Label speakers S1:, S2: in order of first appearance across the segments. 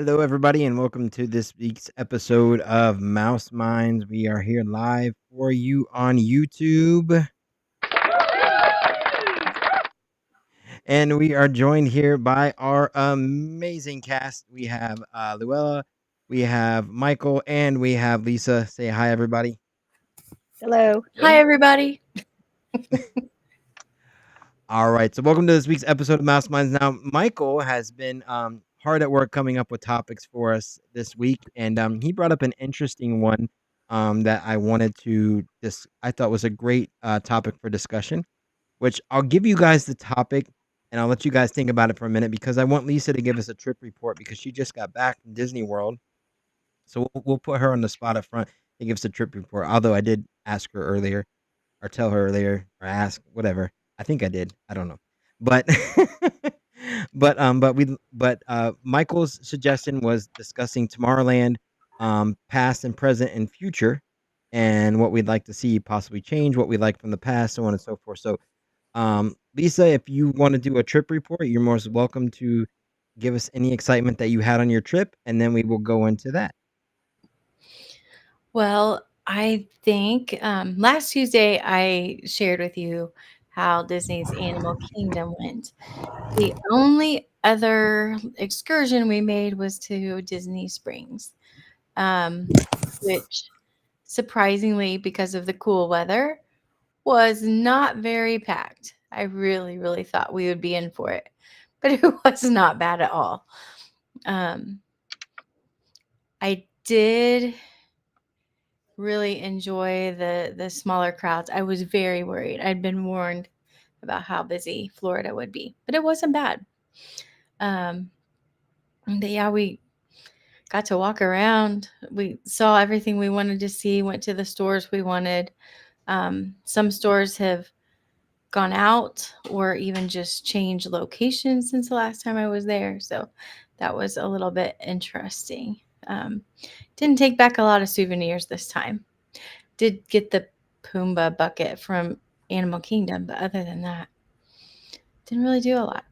S1: Hello, everybody, and welcome to this week's episode of Mouse Minds. We are here live for you on YouTube, and we are joined here by our amazing cast. We have Luella, we have Michael, and we have Lisa. Say hi, everybody.
S2: Hello.
S3: Hi, everybody.
S1: All right, so welcome to this week's episode of Mouse Minds. Now, Michael has been hard at work coming up with topics for us this week, and he brought up an interesting one that I wanted to I thought was a great topic for discussion, which I'll give you guys the topic, and I'll let you guys think about it for a minute because I want Lisa to give us a trip report because she just got back from Disney World. So we'll put her on the spot up front to give us a trip report, although I did ask her earlier or tell her earlier or ask whatever. I think I did. I don't know. But Michael's suggestion was discussing Tomorrowland, past and present and future, and what we'd like to see possibly change, what we like from the past, so on and so forth. So Lisa, if you want to do a trip report, you're most welcome to give us any excitement that you had on your trip, and then we will go into that.
S3: Well, I think last Tuesday I shared with you how Disney's Animal Kingdom went. The only other excursion we made was to Disney Springs, which surprisingly, because of the cool weather, was not very packed. I really, really thought we would be in for it, but it was not bad at all. I did really enjoy the smaller crowds. I was very worried. I'd been warned about how busy Florida would be, but it wasn't bad. But yeah, we got to walk around. We saw everything we wanted to see, went to the stores we wanted. Some stores have gone out or even just changed locations since the last time I was there. So that was a little bit interesting. Didn't take back a lot of souvenirs this time. Did get the Pumbaa bucket from Animal Kingdom, but other than that, didn't really do a lot.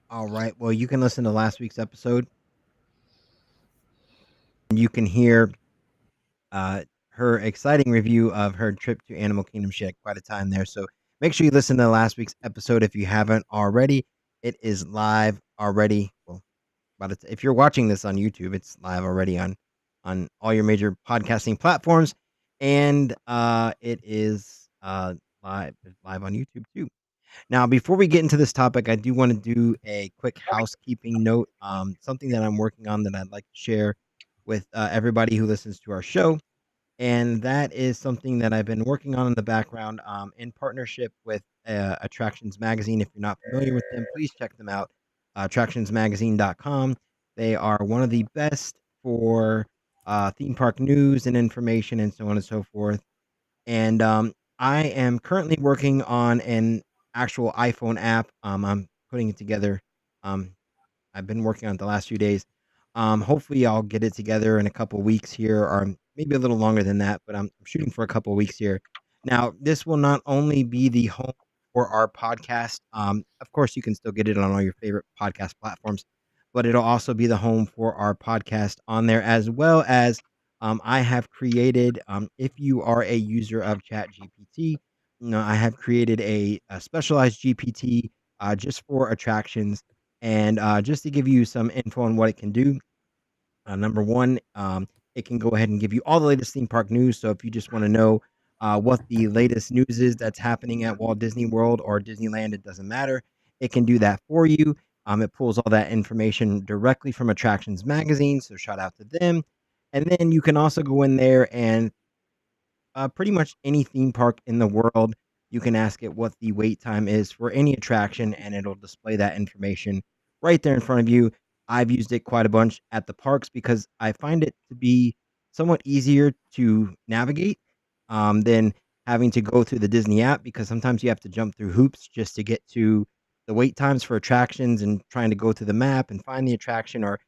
S1: All right. Well, you can listen to last week's episode, and you can hear her exciting review of her trip to Animal Kingdom. She had quite a time there. So make sure you listen to last week's episode if you haven't already. It is live already. Well, if you're watching this on YouTube, it's live already on all your major podcasting platforms, and it is live on YouTube too. Now, before we get into this topic, I do want to do a quick housekeeping note. Something that I'm working on that I'd like to share with everybody who listens to our show. And that is something that I've been working on in the background in partnership with Attractions Magazine. If you're not familiar with them, please check them out, attractionsmagazine.com. They are one of the best for theme park news and information and so on and so forth. And I am currently working on an actual iPhone app. I'm putting it together. I've been working on it the last few days. Hopefully, I'll get it together in a couple weeks here, or maybe a little longer than that. But I'm shooting for a couple weeks here. Now, this will not only be the home for our podcast. Of course, you can still get it on all your favorite podcast platforms, but it'll also be the home for our podcast on there, as well as I have created. If you are a user of ChatGPT, I have created a specialized GPT just for attractions. And just to give you some info on what it can do, number one, it can go ahead and give you all the latest theme park news. So if you just want to know what the latest news is that's happening at Walt Disney World or Disneyland, it doesn't matter. It can do that for you. It pulls all that information directly from Attractions Magazine. So shout out to them. And then you can also go in there and pretty much any theme park in the world, you can ask it what the wait time is for any attraction, and it'll display that information right there in front of you. I've used it quite a bunch at the parks because I find it to be somewhat easier to navigate than having to go through the Disney app because sometimes you have to jump through hoops just to get to the wait times for attractions and trying to go through the map and find the attraction, or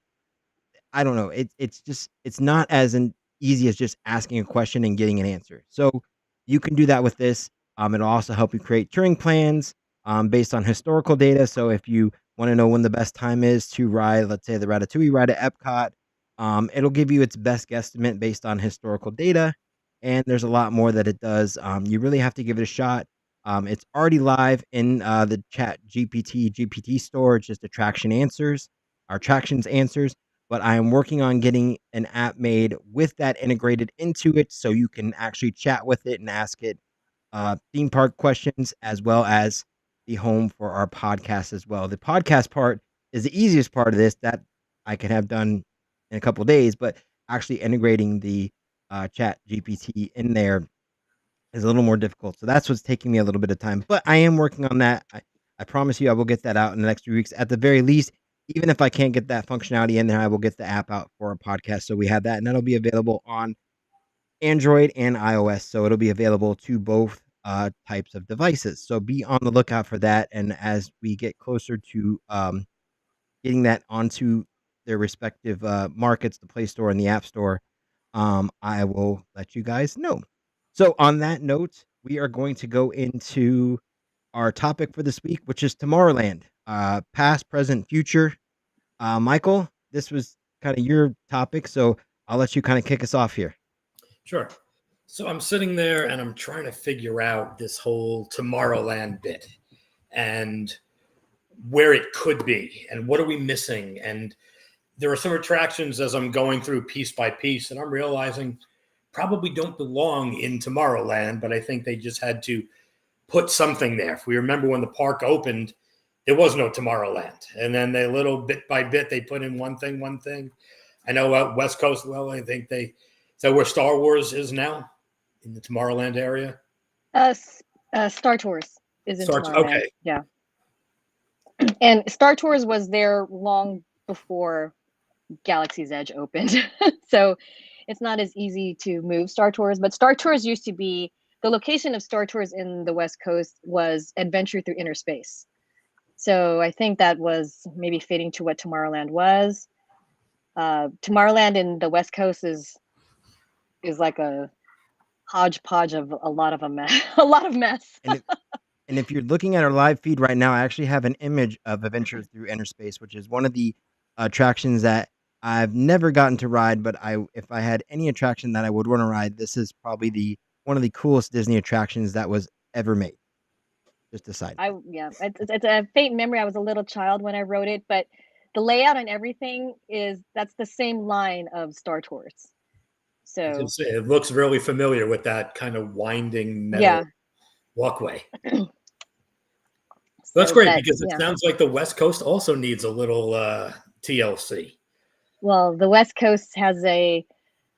S1: I don't know. It's not as easy as just asking a question and getting an answer. So you can do that with this. It'll also help you create touring plans based on historical data. So if you want to know when the best time is to ride, let's say the Ratatouille ride at Epcot, it'll give you its best guesstimate based on historical data. And there's a lot more that it does. You really have to give it a shot. It's already live in the Chat GPT store. It's just attraction answers, our attractions answers. But I am working on getting an app made with that integrated into it, so you can actually chat with it and ask it theme park questions, as well as the home for our podcast as well. The podcast part is the easiest part of this that I could have done in a couple of days, but actually integrating the Chat GPT in there is a little more difficult. So that's what's taking me a little bit of time, but I am working on that. I promise you I will get that out in the next 3 weeks at the very least. Even if I can't get that functionality in there, I will get the app out for a podcast. So we have that, and that'll be available on Android and iOS. So it'll be available to both types of devices. So be on the lookout for that. And as we get closer to getting that onto their respective markets, the Play Store and the App Store, I will let you guys know. So on that note, we are going to go into our topic for this week, which is Tomorrowland, past, present, future. Michael, this was kind of your topic, so I'll let you kind of kick us off here.
S4: Sure. So I'm sitting there and I'm trying to figure out this whole Tomorrowland bit and where it could be and what are we missing. And there are some attractions as I'm going through piece by piece and I'm realizing probably don't belong in Tomorrowland, but I think they just had to put something there. If we remember when the park opened, there was no Tomorrowland. And then they little bit by bit, they put in one thing. I know out West Coast, well, I think is that where Star Wars is now? In the Tomorrowland area?
S2: Star Tours is in Tomorrowland.
S4: Okay.
S2: Yeah. And Star Tours was there long before Galaxy's Edge opened. So it's not as easy to move Star Tours, but Star Tours used to be, the location of Star Tours in the West Coast was Adventure Through Inner Space. So I think that was maybe fitting to what Tomorrowland was. Tomorrowland in the West Coast is like a hodgepodge of a lot of mess.
S1: And if you're looking at our live feed right now, I actually have an image of Adventure Through Inner Space, which is one of the attractions that I've never gotten to ride. But if I had any attraction that I would want to ride, this is probably one of the coolest Disney attractions that was ever made. Just a side.
S2: It's a faint memory. I was a little child when I wrote it, but the layout and everything that's the same line of Star Tours. So
S4: it looks really familiar with that kind of winding metal walkway. That's great because it sounds like the West Coast also needs a little TLC.
S2: Well, the West Coast has a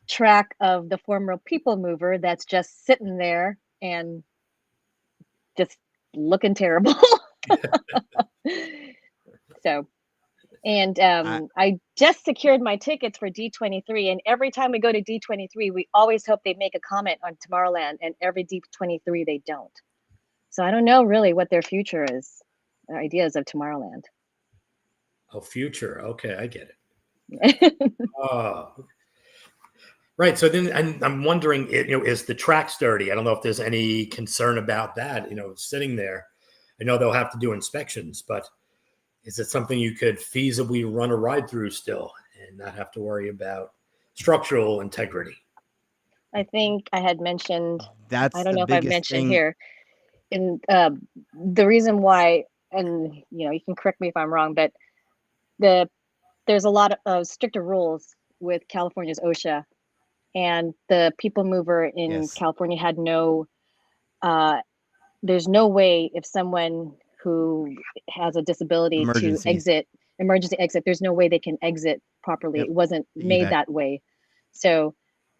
S2: track of the former People Mover that's just sitting there and just looking terrible. So. And I just secured my tickets for D23. And every time we go to D23, we always hope they make a comment on Tomorrowland. And every D23, they don't. So I don't know really what their future is, their ideas of Tomorrowland.
S4: Oh, future. Okay, I get it. Right. So then I'm wondering, is the track sturdy? I don't know if there's any concern about that, sitting there. I know they'll have to do inspections, but is it something you could feasibly run a ride through still and not have to worry about structural integrity?
S2: I think I had mentioned,
S1: I
S2: don't know if I've mentioned here, in the reason why, and you can correct me if I'm wrong, but there's a lot of stricter rules with California's OSHA, and the People Mover in California had there's no way if someone who has a disability to emergency exit, there's no way they can exit properly. It wasn't made that way. So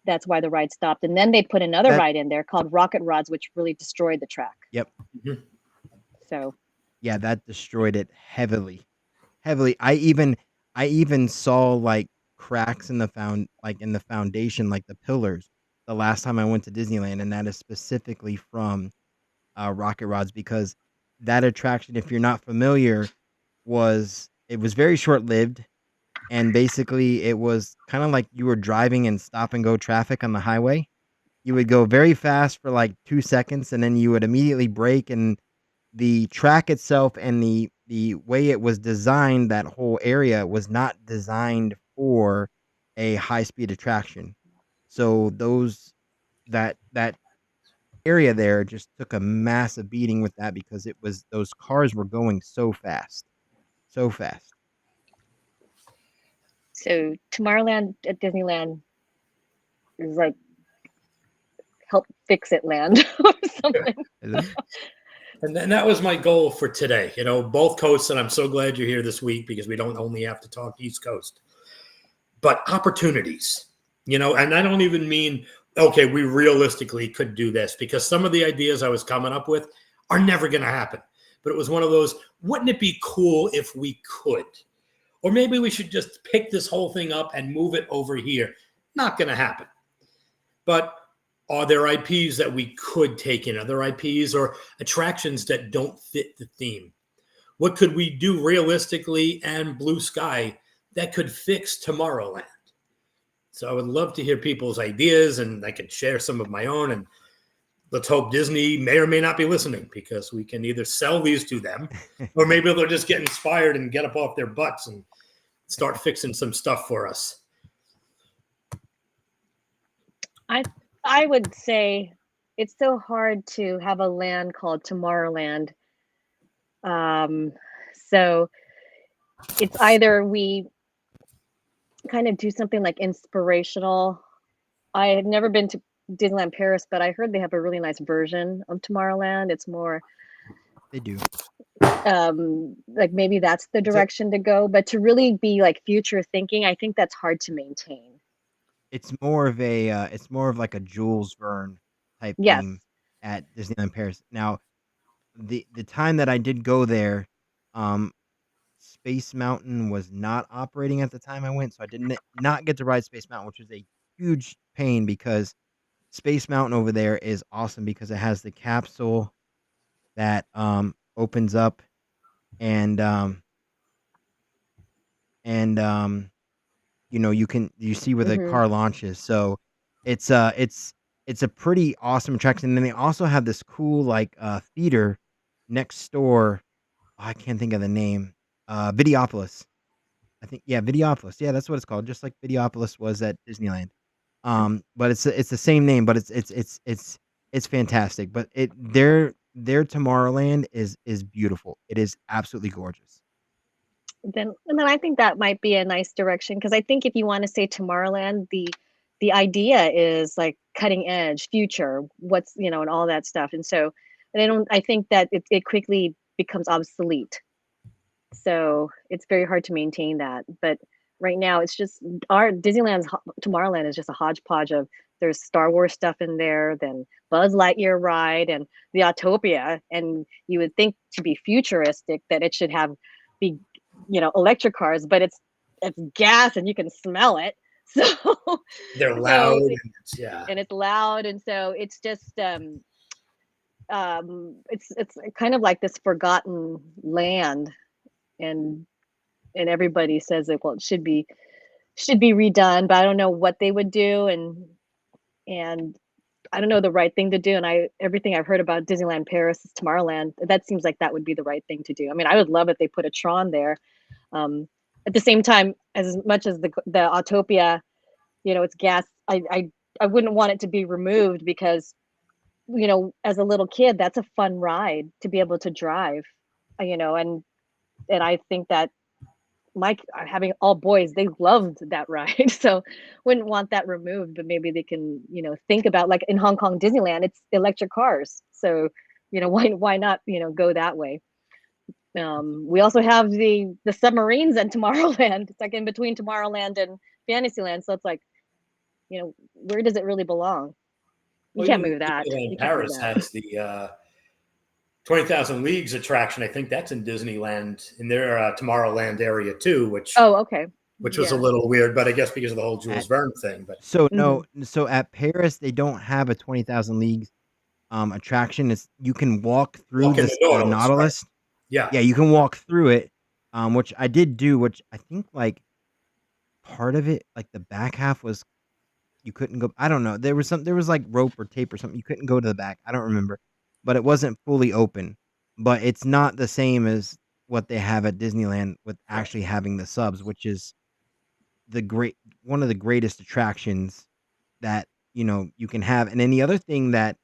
S2: that's why the ride stopped. And then they put another ride in there called Rocket Rods, which really destroyed the track.
S1: Yep.
S4: Mm-hmm.
S2: So
S1: yeah, that destroyed it heavily. I even saw like cracks in the foundation, like the pillars, the last time I went to Disneyland, and that is specifically from Rocket Rods, because that attraction, if you're not familiar, was very short-lived, and basically it was kind of like you were driving in stop and go traffic on the highway. You would go very fast for like 2 seconds, and then you would immediately brake, and the track itself and the the way it was designed, that whole area was not designed for a high speed attraction. So that area there just took a massive beating with that because those cars were going so fast. So fast.
S2: So Tomorrowland at Disneyland is like help fix it land or something.
S4: And then that was my goal for today. Both coasts, and I'm so glad you're here this week because we don't only have to talk East Coast, but opportunities. And I don't even mean, okay, we realistically could do this, because some of the ideas I was coming up with are never going to happen. But it was one of those, wouldn't it be cool if we could? Or maybe we should just pick this whole thing up and move it over here. Not going to happen. But are there IPs that we could take in? Other IPs or attractions that don't fit the theme? What could we do realistically and blue sky that could fix Tomorrowland? So I would love to hear people's ideas, and I could share some of my own. And let's hope Disney may or may not be listening, because we can either sell these to them or maybe they'll just get inspired and get up off their butts and start fixing some stuff for us.
S2: I would say it's so hard to have a land called Tomorrowland. So it's either we kind of do something like inspirational. I had never been to Disneyland Paris, but I heard they have a really nice version of Tomorrowland. It's more
S1: They do.
S2: like maybe that's the direction to go, but to really be like future thinking, I think that's hard to maintain.
S1: It's more of like a Jules Verne type
S2: Yes.
S1: theme at Disneyland Paris. Now, the time that I did go there, Space Mountain was not operating at the time I went, so I not get to ride Space Mountain, which was a huge pain, because Space Mountain over there is awesome because it has the capsule that opens up and you see where the car launches. So it's a pretty awesome attraction. And then they also have this cool like theater next door. Oh, I can't think of the name. Videopolis. I think, yeah, Videopolis. Yeah, that's what it's called. Just like Videopolis was at Disneyland. But it's the same name, but it's fantastic. But their Tomorrowland is beautiful. It is absolutely gorgeous.
S2: Then I think that might be a nice direction, because I think if you want to say Tomorrowland, the idea is like cutting edge, future, what's and all that stuff. And so I think that it quickly becomes obsolete. So it's very hard to maintain that. But right now it's just our Disneyland's Tomorrowland is just a hodgepodge of, there's Star Wars stuff in there, then Buzz Lightyear ride and the Autopia. And you would think, to be futuristic, that it should be electric cars, but it's gas and you can smell it. So
S4: they're loud.
S2: And it's loud. And so it's just it's kind of like this forgotten land, and everybody says that, well, it should be redone, but I don't know what they would do, and I don't know the right thing to do. And everything I've heard about Disneyland Paris, Tomorrowland, that seems like that would be the right thing to do. I mean, I would love if they put a Tron there. At the same time, as much as the Autopia, it's gas, I wouldn't want it to be removed, because as a little kid, that's a fun ride to be able to drive, and I think that having all boys, they loved that ride. So wouldn't want that removed, but maybe they can, think about, like in Hong Kong Disneyland, it's electric cars. So, why not, go that way? We also have the submarines at Tomorrowland. It's like in between Tomorrowland and Fantasyland. So it's like, where does it really belong? You can't move that.
S4: Paris has the 20,000 Leagues attraction. I think that's in Disneyland, in their Tomorrowland area too, which was a little weird, but I guess because of the whole Jules Verne thing. But
S1: so at Paris they don't have a 20,000 Leagues attraction. You can walk through the Nautilus. Right? Yeah, you can walk through it, which I did do, which I think like part of it, like the back half was, you couldn't go. I don't know. There was like rope or tape or something. You couldn't go to the back. I don't remember, but it wasn't fully open. But it's not the same as what they have at Disneyland with actually having the subs, which is one of the greatest attractions that, you can have. And then the other thing that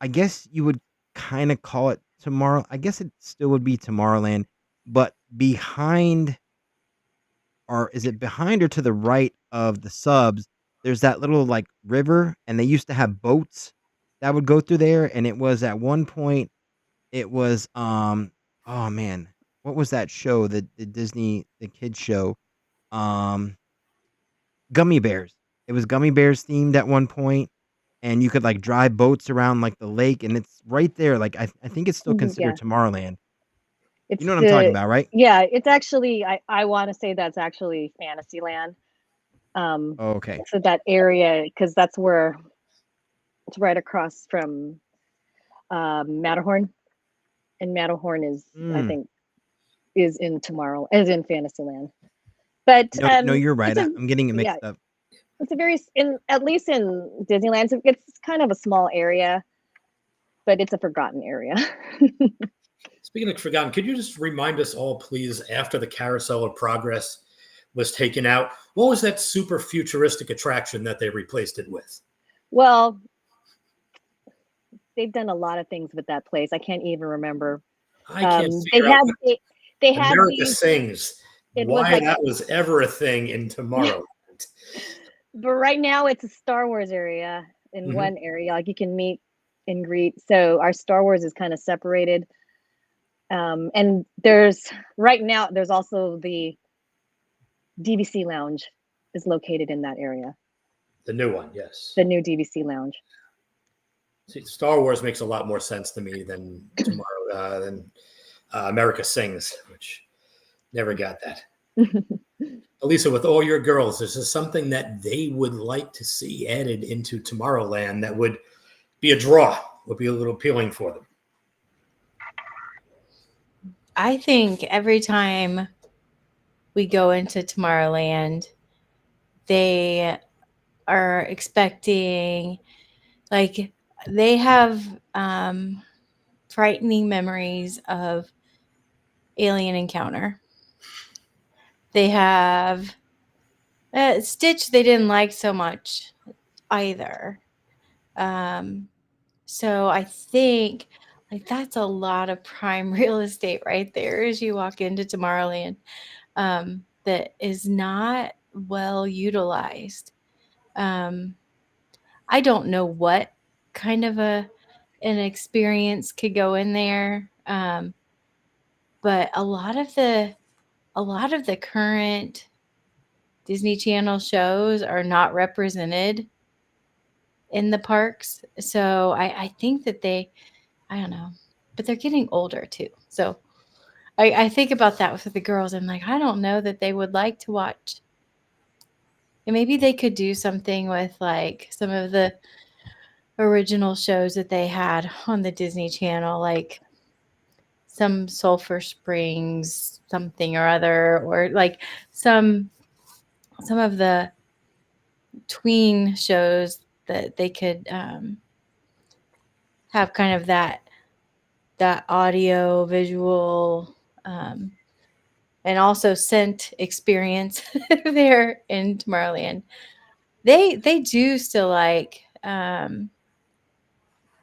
S1: I guess you would kind of call it tomorrow. I guess it still would be Tomorrowland, but behind, or is it behind or to the right of the subs? There's that little like river, and they used to have boats that would go through there. And it was at one point, it was oh man, what was that show? The Disney the kids show, um, Gummy Bears. It was Gummy Bears themed at one point, and you could like drive boats around like the lake, and it's right there. Like I think it's still
S2: Yeah,
S1: considered Tomorrowland.
S2: it's
S1: You know what I'm talking
S2: the
S1: about, right?
S2: yeah. It's actually I want to say that's actually Fantasyland.
S1: Oh, okay.
S2: So that area, because that's where it's right across from Matterhorn, and Matterhorn is I
S1: Mm.
S2: think is in Fantasyland. But
S1: No, you're right.
S2: it's a
S1: I'm getting it
S2: yeah,
S1: mixed up.
S2: it's a very at least in Disneyland, it's kind of a small area, but it's a forgotten area.
S4: Speaking of forgotten, could you just remind us all, please, after the Carousel of Progress was taken out, what was that super futuristic attraction that they replaced it with?
S2: Well, they've done a lot of things with that place. I can't even remember.
S4: I can't
S2: They
S4: figure out
S2: had
S4: what
S2: they had
S4: America
S2: these.
S4: Sings.
S2: It was
S4: Why
S2: like,
S4: that was ever a thing in Tomorrowland.
S2: but right now it's a Star Wars area in
S4: Mhm.
S2: one area. Like you can meet and greet. So our Star Wars is kind of separated. And right now there's also the DVC lounge is located in that area.
S4: The new one, yes.
S2: The new DVC lounge.
S4: See, Star Wars makes a lot more sense to me than America Sings, which never got that. Elisa, with all your girls, is there something that they would like to see added into Tomorrowland that would be a draw, would be a little appealing for them?
S3: I think every time we go into Tomorrowland, they are expecting, like, they have frightening memories of Alien Encounter. They have Stitch, they didn't like so much either. So I think like that's a lot of prime real estate right there as you walk into Tomorrowland, that is not well utilized. I don't know what kind of an experience could go in there, but a lot of the current Disney Channel shows are not represented in the parks. So I think that I don't know, but they're getting older too. So I think about that with the girls. I'm like, I don't know that they would like to watch. And maybe they could do something with like some of the original shows that they had on the Disney Channel, like some Sulphur Springs, something or other, or like some of the tween shows that they could have kind of that audio visual and also scent experience there in Tomorrowland. They do still like Buzz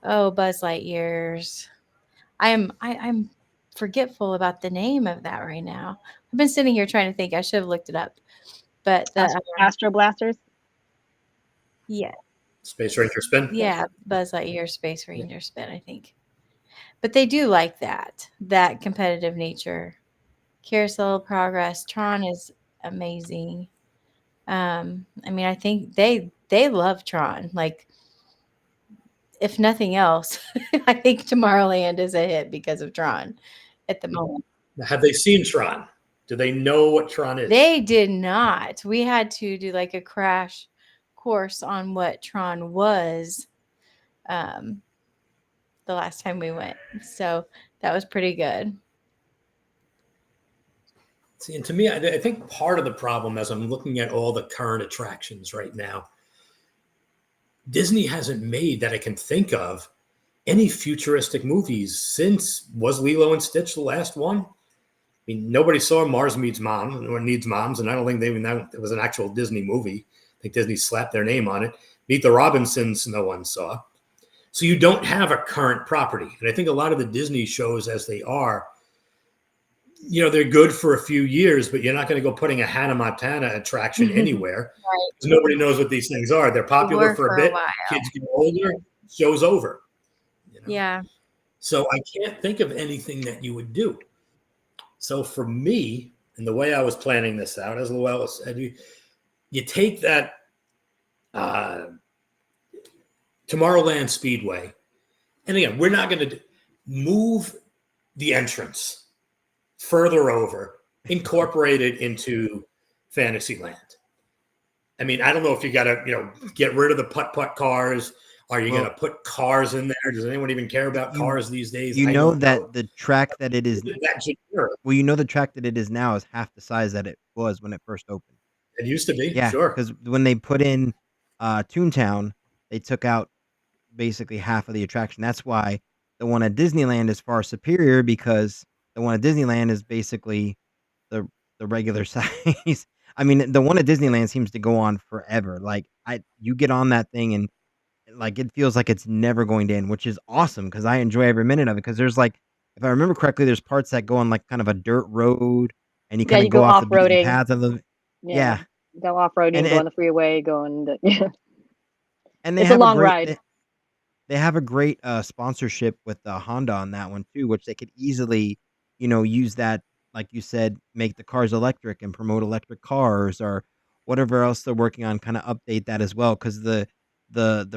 S3: Lightyear's. I'm forgetful about the name of that right now. I've been sitting here trying to think. I should have looked it up. But the
S2: Astro Blasters.
S3: Yeah.
S4: Space Ranger Spin?
S3: Yeah, Buzz Lightyear Space Ranger Spin, I think. But they do like that competitive nature. Carousel of Progress, Tron is amazing. I mean, I think they love Tron. Like, if nothing else, I think Tomorrowland is a hit because of Tron at the moment.
S4: Now, have they seen Tron? Do they know what Tron is?
S3: They did not. We had to do like a crash course on what Tron was the last time we went. So that was pretty good.
S4: See, and to me, I think part of the problem as I'm looking at all the current attractions right now, Disney hasn't made that I can think of any futuristic movies since, was Lilo and Stitch the last one? mean, nobody saw Mars Meets Mom or Needs Moms, and I don't think they even know it was an actual Disney movie. I think Disney slapped their name on it. Meet the Robinsons, no one saw. So you don't have a current property. And I think a lot of the Disney shows, as they are, they're good for a few years, but you're not going to go putting a Hannah Montana attraction anywhere.
S3: Right.
S4: Because nobody knows what these things are. They're popular
S3: were
S4: for
S3: for
S4: a
S3: a
S4: bit.
S3: while.
S4: Kids get older, show's over.
S3: Yeah.
S4: So I can't think of anything that you would do. So for me, and the way I was planning this out, as Luella said, you take that Tomorrowland Speedway, and again, we're not going to move the entrance further over, incorporate it into Fantasyland. I mean, I don't know if you got to, get rid of the putt-putt cars. Are you going to put cars in there? Does anyone even care about cars these days?
S1: You know that the track that it is.
S4: Well,
S1: the track that it is now is half the size that it was when it first opened.
S4: It used to be,
S1: Yeah,
S4: sure.
S1: because when they put in Toontown, they took out basically half of the attraction. That's why the one at Disneyland is far superior, because the one at Disneyland is basically the regular size. I mean, the one at Disneyland seems to go on forever. Like you get on that thing and like it feels like it's never going to end, which is awesome because I enjoy every minute of it. Because there's like, if I remember correctly, there's parts that go on like kind of a dirt road, and you kind of
S2: you
S1: go
S2: go
S1: off the beaten
S2: off-roading.
S1: path of the yeah.
S2: Go off-roading,
S1: And
S2: go on the freeway,
S1: and they
S2: it's a
S1: have
S2: long
S1: great
S2: ride.
S1: they have a great sponsorship with Honda on that one too, which they could easily, use that, like you said, make the cars electric and promote electric cars or whatever else they're working on. Kind of update that as well, because the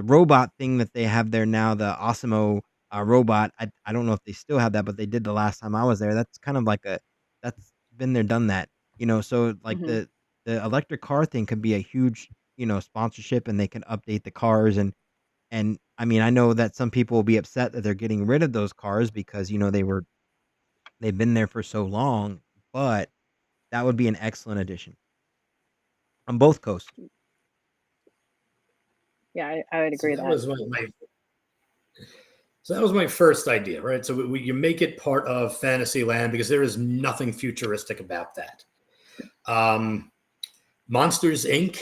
S1: robot thing that they have there now, the Osmo robot. I don't know if they still have that, but they did the last time I was there. That's kind of like that's been there, done that. So like the electric car thing could be a huge sponsorship, and they can update the cars. And I mean, I know that some people will be upset that they're getting rid of those cars because, they've been there for so long, but that would be an excellent addition on both coasts.
S2: Yeah, I would agree
S4: So
S2: with
S4: that. So that was my first idea, right? So you make it part of Fantasyland because there is nothing futuristic about that. Monsters, Inc.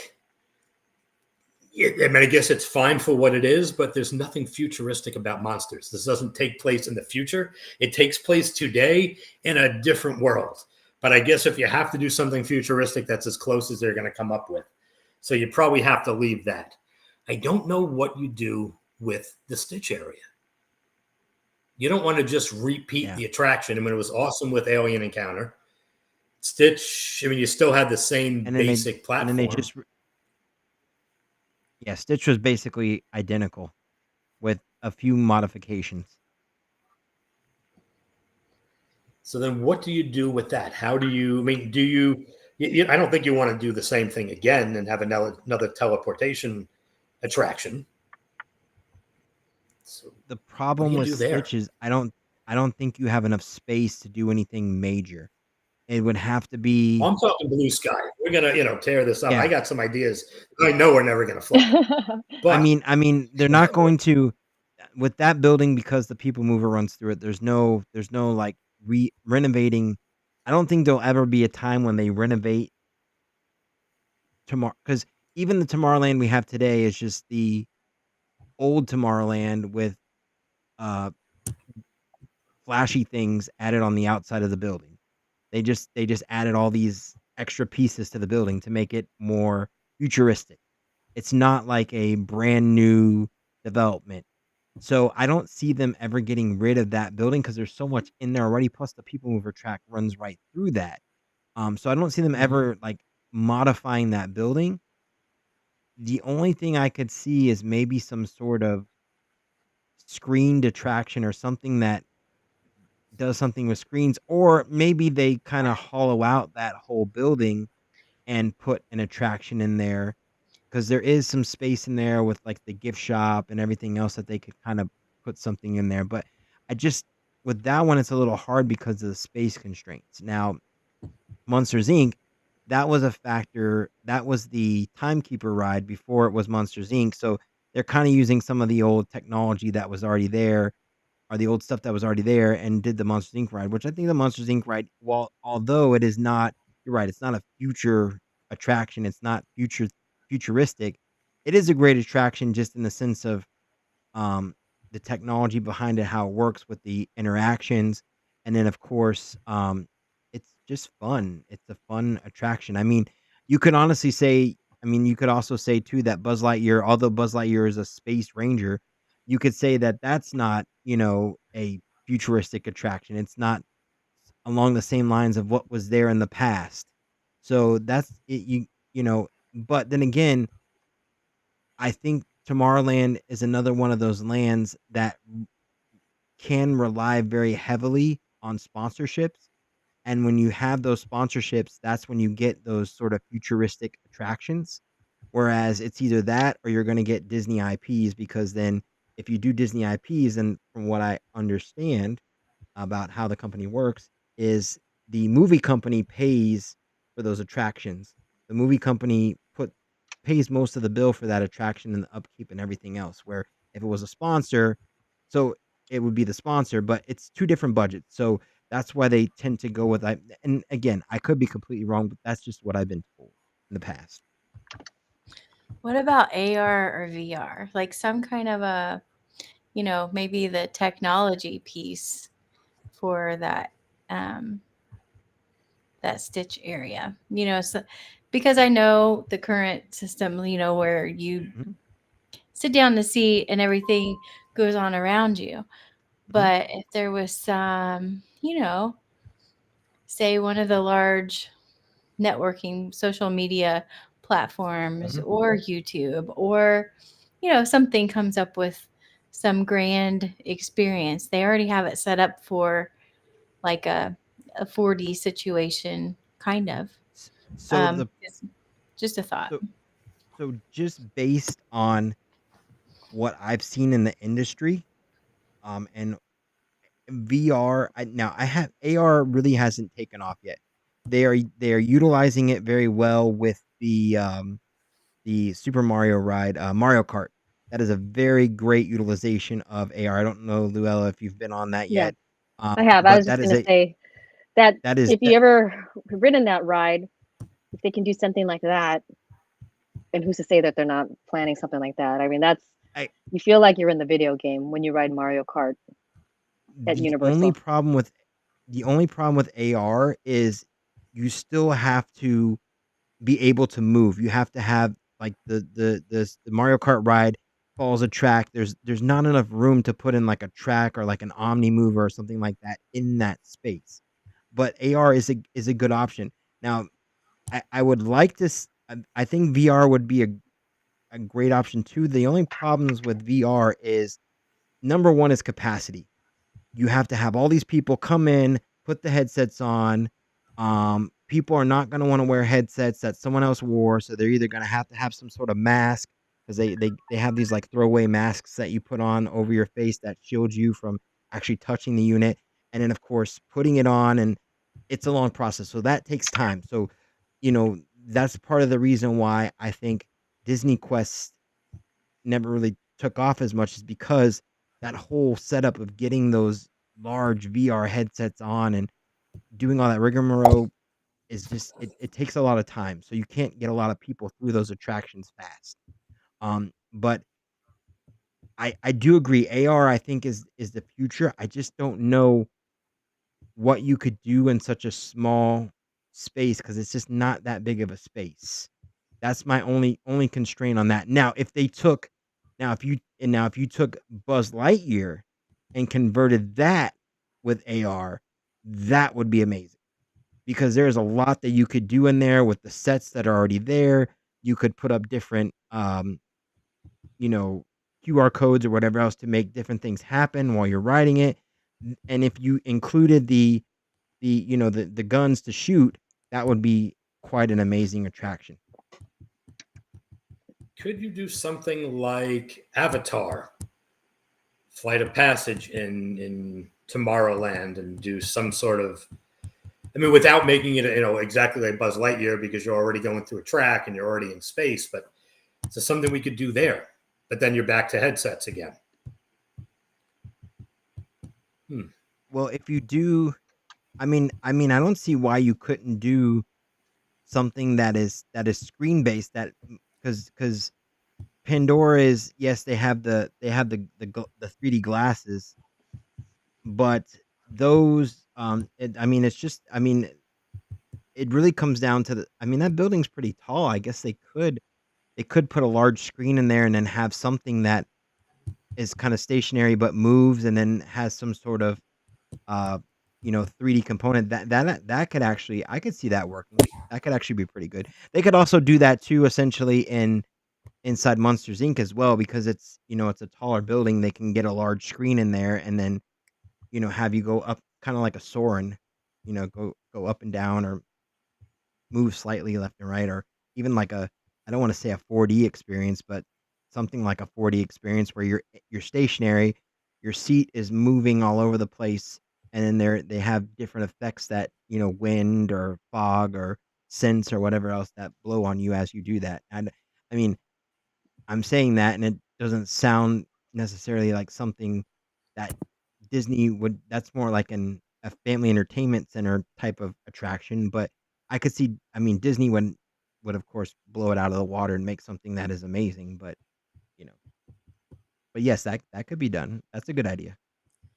S4: I guess it's fine for what it is, but there's nothing futuristic about Monsters. This doesn't take place in the future. It takes place today in a different world. But I guess if you have to do something futuristic, that's as close as they're going to come up with. So you probably have to leave that. I don't know what you do with the Stitch area. You don't want to just repeat the attraction. I mean, it was awesome with Alien Encounter. Stitch, I mean, you still had the same basic platform.
S1: And then they just... Yeah, Stitch was basically identical with a few modifications.
S4: So then what do you do with that? How do you, I mean, I don't think you want to do the same thing again and have another teleportation attraction. So
S1: the problem with Stitch is I don't think you have enough space to do anything major. It would have to be...
S4: I'm talking blue sky. We're gonna, tear this up.
S1: Yeah.
S4: I got some ideas. I know we're never gonna fly. But
S1: I mean, they're not going to, with that building, because the People Mover runs through it. There's no like renovating. I don't think there'll ever be a time when they renovate tomorrow, because even the Tomorrowland we have today is just the old Tomorrowland with flashy things added on the outside of the building. They just added all these extra pieces to the building to make it more futuristic. It's not like a brand new development. So I don't see them ever getting rid of that building because there's so much in there already. Plus the People Mover track runs right through that. So I don't see them ever like modifying that building. The only thing I could see is maybe some sort of screened attraction or something that does something with screens, or maybe they kind of hollow out that whole building and put an attraction in there, because there is some space in there with like the gift shop and everything else that they could kind of put something in there. But with that one, it's a little hard because of the space constraints. Now, Monsters Inc., that was a factor. That was the Timekeeper ride before it was Monsters Inc. So they're kind of using some of the old technology that was already there or the old stuff that was already there and did the Monsters Inc. ride, which I think the Monsters Inc. ride, while although it is not, you're right, it's not a future attraction, it's not futuristic. It is a great attraction just in the sense of um, the technology behind it, how it works with the interactions, and then of course, it's just fun. It's a fun attraction. I mean, you could honestly say, I mean, you could also say too that Buzz Lightyear, although Buzz Lightyear is a space ranger, you could say that that's not, a futuristic attraction. It's not along the same lines of what was there in the past. So that's it. But then again, I think Tomorrowland is another one of those lands that can rely very heavily on sponsorships. And when you have those sponsorships, that's when you get those sort of futuristic attractions. Whereas it's either that or you're going to get Disney IPs, because then if you do Disney IPs, and from what I understand about how the company works, is the movie company pays for those attractions. The movie company pays most of the bill for that attraction and the upkeep and everything else. Where if it was a sponsor, so it would be the sponsor, but it's two different budgets. So that's why they tend to go with I. And again, I could be completely wrong, but that's just what I've been told in the past.
S3: What about AR or VR? Like some kind of a, maybe the technology piece for um, that Stitch area. So because I know the current system, where you
S1: Mhm.
S3: sit down in the seat and everything goes on around you. But if there was some, say one of the large networking social media platforms
S1: Mhm.
S3: or YouTube, or something comes up with some grand experience, they already have it set up for like a 4D situation, kind of.
S1: So the
S3: Just a thought.
S1: so so just based on what I've seen in the industry, and VR, now I have AR really hasn't taken off yet. They are utilizing it very well with the Super Mario ride, Mario Kart. That is a very great utilization of AR. I don't know, Luella, if you've been on that
S2: Yeah,
S1: yet,
S2: I have. I
S1: but
S2: was just going to say that
S1: that is
S2: if you ever ridden that ride, if they can do something like that, and who's to say that they're not planning something like that? I mean,
S1: I,
S2: you feel like you're in the video game when you ride Mario Kart at
S1: the only
S2: Universal.
S1: problem with AR is you still have to be able to move. You have to have like the Mario Kart ride follows a track. There's not enough room to put in like a track or like an Omni mover or something like that in that space. But AR is a good option. Now, I would like to. I think VR would be a great option too. The only problems with VR is number one is capacity. You have to have all these people come in, put the headsets on. People are not going to want to wear headsets that someone else wore, so they're either going to have some sort of mask, because they have these like throwaway masks that you put on over your face that shield you from actually touching the unit, and then of course putting it on, and it's a long process, so that takes time. So, that's part of the reason why I think Disney Quest never really took off as much, is because that whole setup of getting those large VR headsets on and doing all that rigmarole is just it takes a lot of time. So you can't get a lot of people through those attractions fast. But I do agree. AR I think is the future. I just don't know what you could do in such a small space, because it's just not that big of a space. That's my only constraint on that. Now if you took Buzz Lightyear and converted that with AR, that would be amazing, because there's a lot that you could do in there with the sets that are already there. You could put up different you know, QR codes or whatever else to make different things happen while you're riding it. And if you included the guns to shoot, that would be quite an amazing attraction.
S4: Could you do something like Avatar, Flight of Passage in Tomorrowland, and do some sort of, I mean, without making it, exactly like Buzz Lightyear, because you're already going through a track and you're already in space, but it's something we could do there. But then you're back to headsets again.
S1: well, if you do, I mean, I don't see why you couldn't do something that is screen based. That because Pandora is, yes, they have the 3D glasses, but those it's just, it really comes down to that building's pretty tall. I guess they could put a large screen in there and then have something that is kind of stationary but moves and then has some sort of 3D component that could actually, I could see that working. That could actually be pretty good. They could also do that too, essentially inside Monsters Inc. as well, because it's a taller building. They can get a large screen in there and then have you go up, kind of like a Soarin', go up and down or move slightly left and right, or even like I don't want to say a 4D experience, but something like a 4D experience where you're stationary, your seat is moving all over the place, and then they have different effects that, wind or fog or scents or whatever else that blow on you as you do that. And I mean, I'm saying that, and it doesn't sound necessarily like something that Disney would. That's more like a family entertainment center type of attraction, but I could see. Disney would of course blow it out of the water and make something that is amazing, you know, but yes, that could be done. That's a good idea.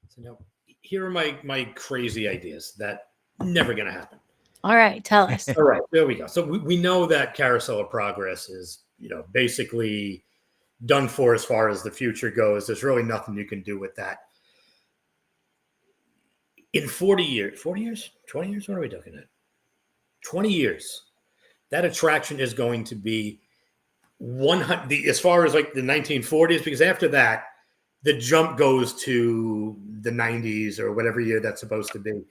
S4: So now, here are my crazy ideas that never going to happen.
S3: All right, tell us.
S4: All right, there we go. So we know that Carousel of Progress is, basically done for as far as the future goes. There's really nothing you can do with that. In 40 years, 20 years, what are we looking at? 20 years, that attraction is going to be 100, as far as like the 1940s, because after that, the jump goes to the 90s or whatever year that's supposed to be.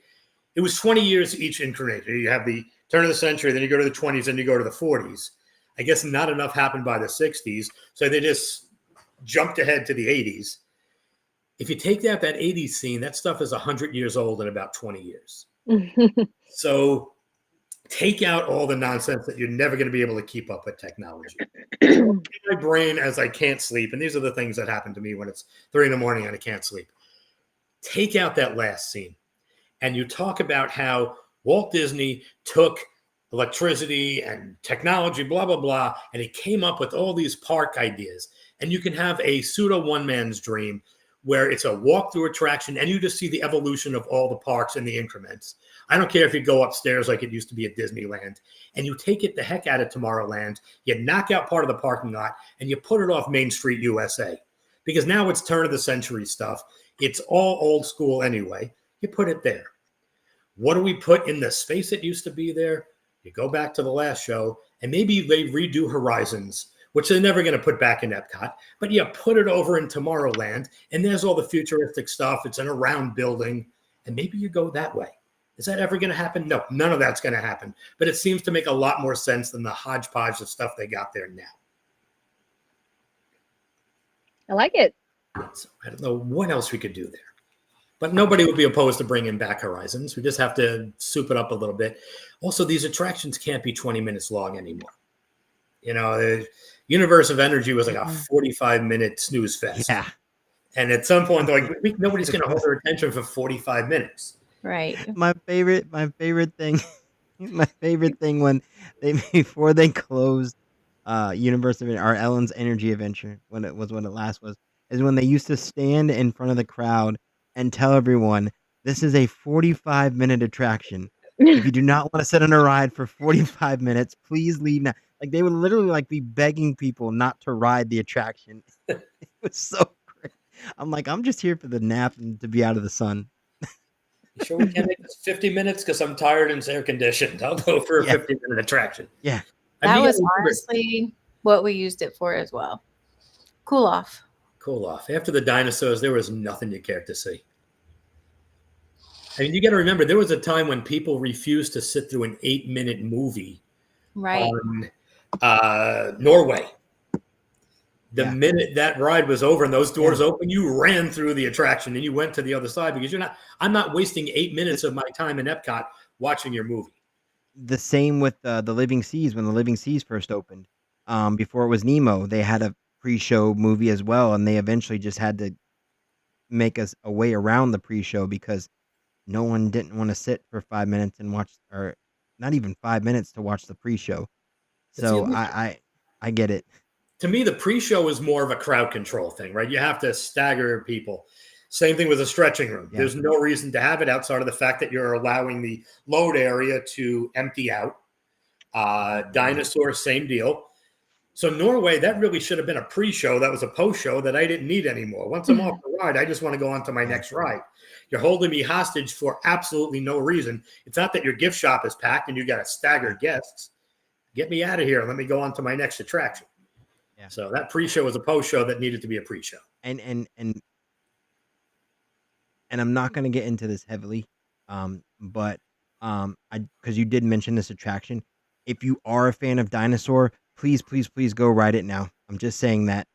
S4: It was 20 years each increment. You have the turn of the century, then you go to the 20s, then you go to the 40s. I guess not enough happened by the 60s, so they just jumped ahead to the 80s. If you take that 80s scene, that stuff is 100 years old in about 20 years. So take out all the nonsense that you're never going to be able to keep up with technology. In my brain, as I can't sleep, and these are the things that happen to me when it's 3 a.m. and I can't sleep. Take out that last scene, and you talk about how Walt Disney took electricity and technology, blah, blah, blah, and he came up with all these park ideas. And you can have a pseudo one-man's dream where it's a walk-through attraction, and you just see the evolution of all the parks in the increments. I don't care if you go upstairs like it used to be at Disneyland, and you take it the heck out of Tomorrowland, you knock out part of the parking lot, and you put it off Main Street, USA. Because now it's turn of the century stuff. It's all old school anyway. You put it there. What do we put in the space that used to be there? You go back to the last show, and maybe they redo Horizons, which they're never going to put back in Epcot, but you put it over in Tomorrowland, and there's all the futuristic stuff. It's in a round building, and maybe you go that way. Is that ever going to happen? No, none of that's going to happen. But it seems to make a lot more sense than the hodgepodge of stuff they got there now.
S2: I like it.
S4: So I don't know what else we could do there. But nobody would be opposed to bringing back Horizons. We just have to soup it up a little bit. Also, these attractions can't be 20 minutes long anymore. The Universe of Energy was like a 45-minute snooze fest.
S1: Yeah.
S4: And at some point, they're like, nobody's going to hold their attention for 45 minutes.
S3: Right.
S1: My favorite thing, when before they closed Universe of or Ellen's Energy Adventure, when it last was, is when they used to stand in front of the crowd and tell everyone, this is a 45-minute attraction. If you do not want to sit on a ride for 45 minutes, please leave now. Like, they would literally be begging people not to ride the attraction. It was so great. I'm like, I'm just here for the nap and to be out of the sun.
S4: You sure we can't make this 50 minutes? Because I'm tired and it's air conditioned. I'll go for a 50-minute attraction.
S1: Yeah.
S3: That was honestly what we used it for as well. Cool off.
S4: Cool off. After the dinosaurs, there was nothing you cared to see. I mean, you got to remember, there was a time when people refused to sit through an 8-minute movie on Norway. The minute that ride was over and those doors opened, you ran through the attraction and you went to the other side, because I'm not wasting 8 minutes of my time in Epcot watching your movie.
S1: The same with the Living Seas. When the Living Seas first opened, before it was Nemo, they had a pre-show movie as well, and they eventually just had to make us a way around the pre-show because no one didn't want to sit for 5 minutes and watch, or not even 5 minutes to watch the pre-show. So I get it.
S4: To me, the pre-show is more of a crowd control thing, right? You have to stagger people. Same thing with a stretching room.
S1: Yeah.
S4: There's no reason to have it outside of the fact that you're allowing the load area to empty out. Dinosaur, same deal. So Norway, that really should have been a pre-show. That was a post-show that I didn't need anymore. Once I'm off the ride, I just want to go on to my next ride. You're holding me hostage for absolutely no reason. It's not that your gift shop is packed and you got to stagger guests. Get me out of here. Let me go on to my next attraction. Yeah. So that pre-show was a post-show that needed to be a pre-show.
S1: And I'm not going to get into this heavily, but because you did mention this attraction, if you are a fan of Dinosaur, please go ride it now. I'm just saying that.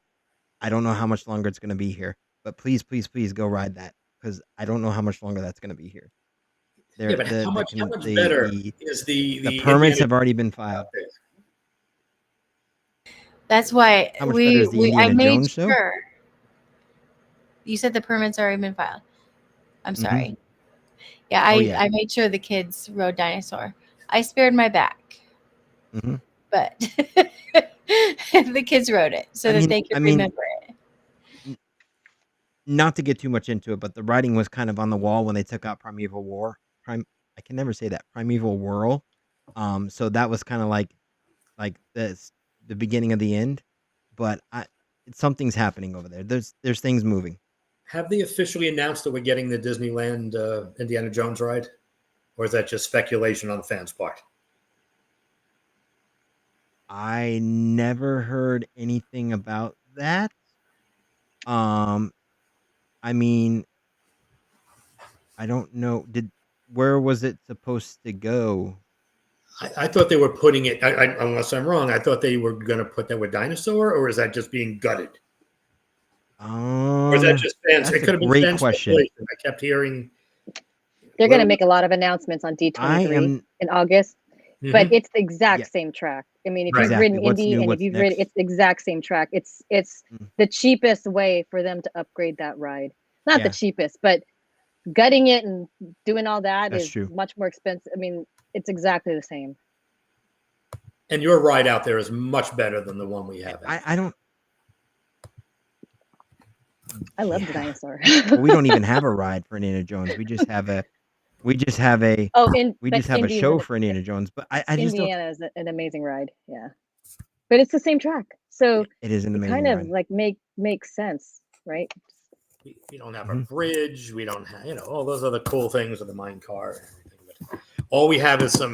S1: I don't know how much longer it's going to be here, but please go ride that, because I don't know how much longer that's going to be here.
S4: But how much better is the
S1: permits have already been filed.
S3: That's why I made
S1: Jones
S3: sure. Show? You said the permits already been filed. I'm sorry. Mm-hmm. Yeah, I made sure the kids rode Dinosaur. I spared my back, but the kids rode it so that they could remember it.
S1: Not to get too much into it, but the writing was kind of on the wall when they took out Primeval War. I can never say that. Primeval Whirl. So that was kind of like the beginning of the end, but something's happening over there. There's things moving.
S4: Have they officially announced that we're getting the Disneyland Indiana Jones ride, or is that just speculation on the fans' part?
S1: I never heard anything about that. I mean, I don't know. Where was it supposed to go?
S4: I thought they were putting it, unless I'm wrong, I thought they were going to put that with Dinosaur, or is that just being gutted? Or is that just fans? It could have been
S1: great question.
S4: I kept hearing.
S2: They're going to make a lot of announcements on D23 in August, but it's the exact same track. I mean, if you've ridden Indy and if you've ridden, it's the exact same track. It's the cheapest way for them to upgrade that ride. Not the cheapest, but gutting it and doing all that is much more expensive. I mean, it's exactly the same.
S4: And your ride out there is much better than the one we have.
S2: I love the Dinosaur.
S1: Well, we don't even have a ride for Indiana Jones. We just have a show for Indiana Jones. But I just
S2: Indiana is an amazing ride. Yeah, but it's the same track, so
S1: it is an amazing
S2: kind of
S1: ride.
S2: like makes sense, right?
S4: We don't have a bridge. We don't have all those other cool things with the mine car and everything. But all we have is a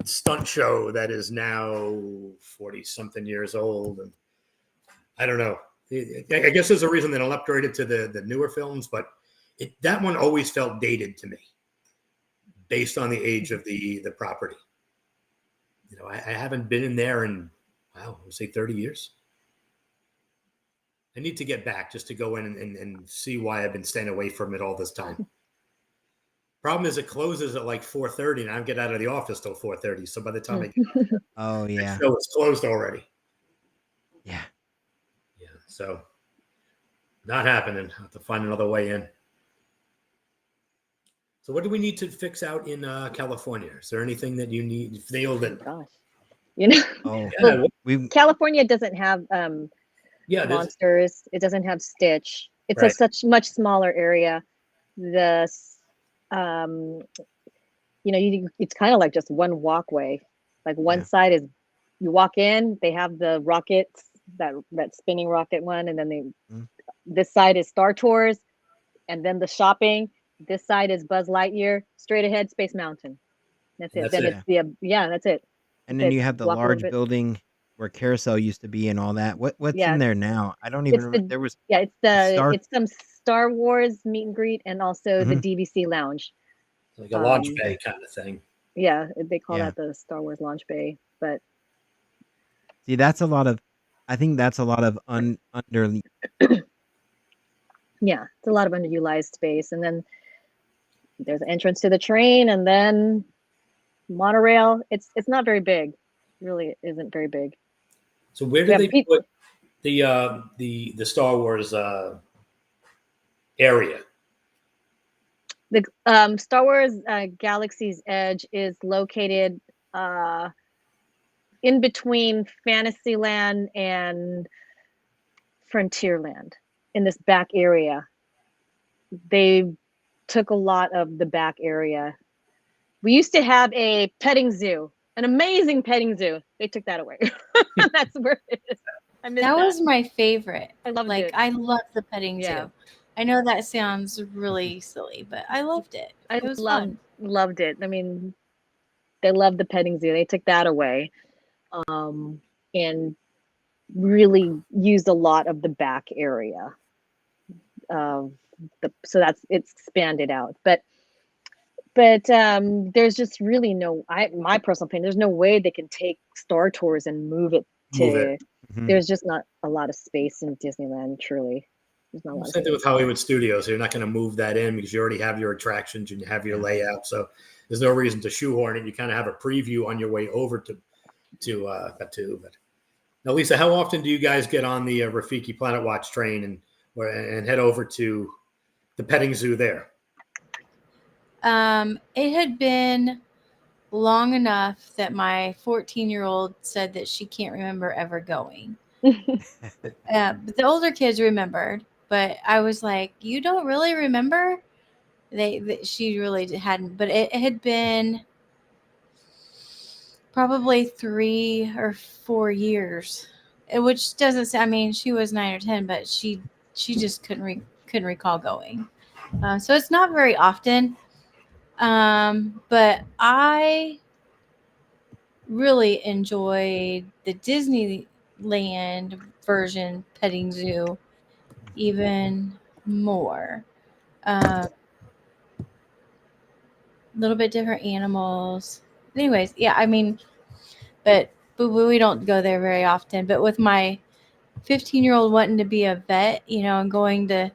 S4: stunt show that is now 40-something years old, and I don't know. I guess there's a reason they don't upgrade it to the newer films, but that one always felt dated to me, based on the age of the property. I haven't been in there in I would say 30 years. I need to get back just to go in and see why I've been staying away from it all this time. Problem is, it closes at like 4:30, and I don't get out of the office till 4:30. So by the time I get the show is closed already.
S1: Yeah.
S4: So not happening. I have to find another way in. So what do we need to fix out in California? Is there anything that you need? Nailed it.
S2: California doesn't have monsters. It doesn't have Stitch. It's a such much smaller area. It's kind of like just one walkway. Like one side is you walk in, they have the rockets, that spinning rocket one, and then this side is Star Tours, and then the shopping. This side is Buzz Lightyear. Straight ahead, Space Mountain. That's it. That's it.
S1: And then you have the large building where Carousel used to be and all that. What's in there now? I don't even remember. There was
S2: it's some Star Wars meet and greet, and also the DVC lounge.
S4: Like a launch bay kind of thing.
S2: Yeah, they call that the Star Wars launch bay. But
S1: see, I think that's a lot of under.
S2: Yeah, it's a lot of underutilized space, and then there's an entrance to the train, and then monorail. It's not very big. It really isn't very big.
S4: So where do they put the Star Wars area?
S2: The Star Wars Galaxy's Edge is located in between Fantasyland and Frontierland in this back area. They took a lot of the back area. We used to have a petting zoo, an amazing petting zoo. They took that away. That's where it is. I miss
S3: That
S2: that.
S3: was my favorite.
S2: I loved
S3: Like
S2: it.
S3: I love the petting
S2: Yeah.
S3: zoo. I know that sounds really silly, but I loved it.
S2: I
S3: It was fun.
S2: loved it. I mean, they loved the petting zoo. They took that away, and really used a lot of the back area. So that's it's expanded out, but there's just really no. My personal opinion, there's no way they can take Star Tours and move it to.
S4: Move it.
S2: There's just not a lot of space in Disneyland. Truly, there's not a lot of
S4: Same thing
S2: space.
S4: with Hollywood Studios. You're not going to move that in because you already have your attractions and you have your layout. So there's no reason to shoehorn it. You kind of have a preview on your way over to Batu. But now, Lisa, how often do you guys get on the Rafiki Planet Watch train and head over to the petting zoo there?
S3: It had been long enough that my 14-year-old said that she can't remember ever going. But the older kids remembered, but I was like, "You don't really remember?" She really hadn't, but it had been probably 3 or 4 years, which doesn't say. I mean, she was 9 or 10, but she just couldn't recall going. So it's not very often. But I really enjoyed the Disneyland version petting zoo even more. A little bit different animals. Anyways, yeah, I mean, but we don't go there very often. But with my 15-year-old wanting to be a vet, and going to,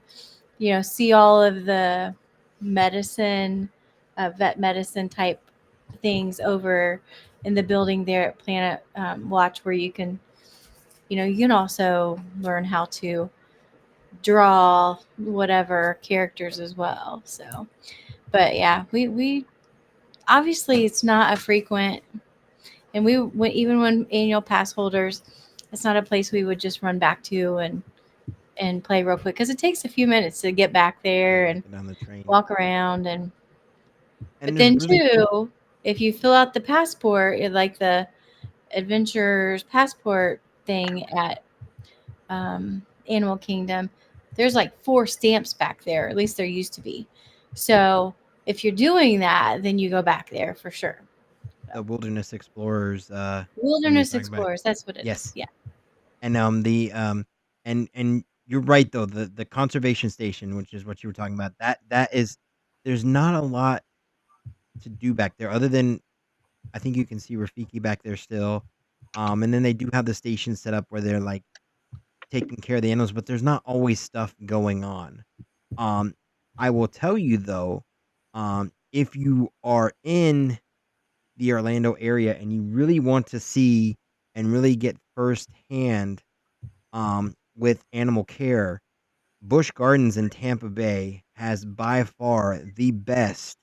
S3: see all of the medicine, vet medicine type things over in the building there at Planet Watch, where you can also learn how to draw whatever characters as well. So, but yeah, we obviously it's not a frequent, and even when annual pass holders, it's not a place we would just run back to and play real quick, because it takes a few minutes to get back there and
S1: Get on the train.
S3: walk around. And but
S1: there's
S3: then
S1: really
S3: too, if you fill out the passport, like the adventurers passport thing at Animal Kingdom, there's like 4 stamps back there. At least there used to be. So if you're doing that, then you go back there for sure.
S1: the Wilderness Explorers.
S3: Wilderness
S1: talking about-
S3: Explorers, that's what it is.
S1: Yes.
S3: Yeah.
S1: And and you're right though, the conservation station, which is what you were talking about, that is, there's not a lot to do back there other than I think you can see Rafiki back there still. And then they do have the station set up where they're like taking care of the animals, but there's not always stuff going on. I will tell you though, if you are in the Orlando area and you really want to see and really get firsthand with animal care, Busch Gardens in Tampa Bay has by far the best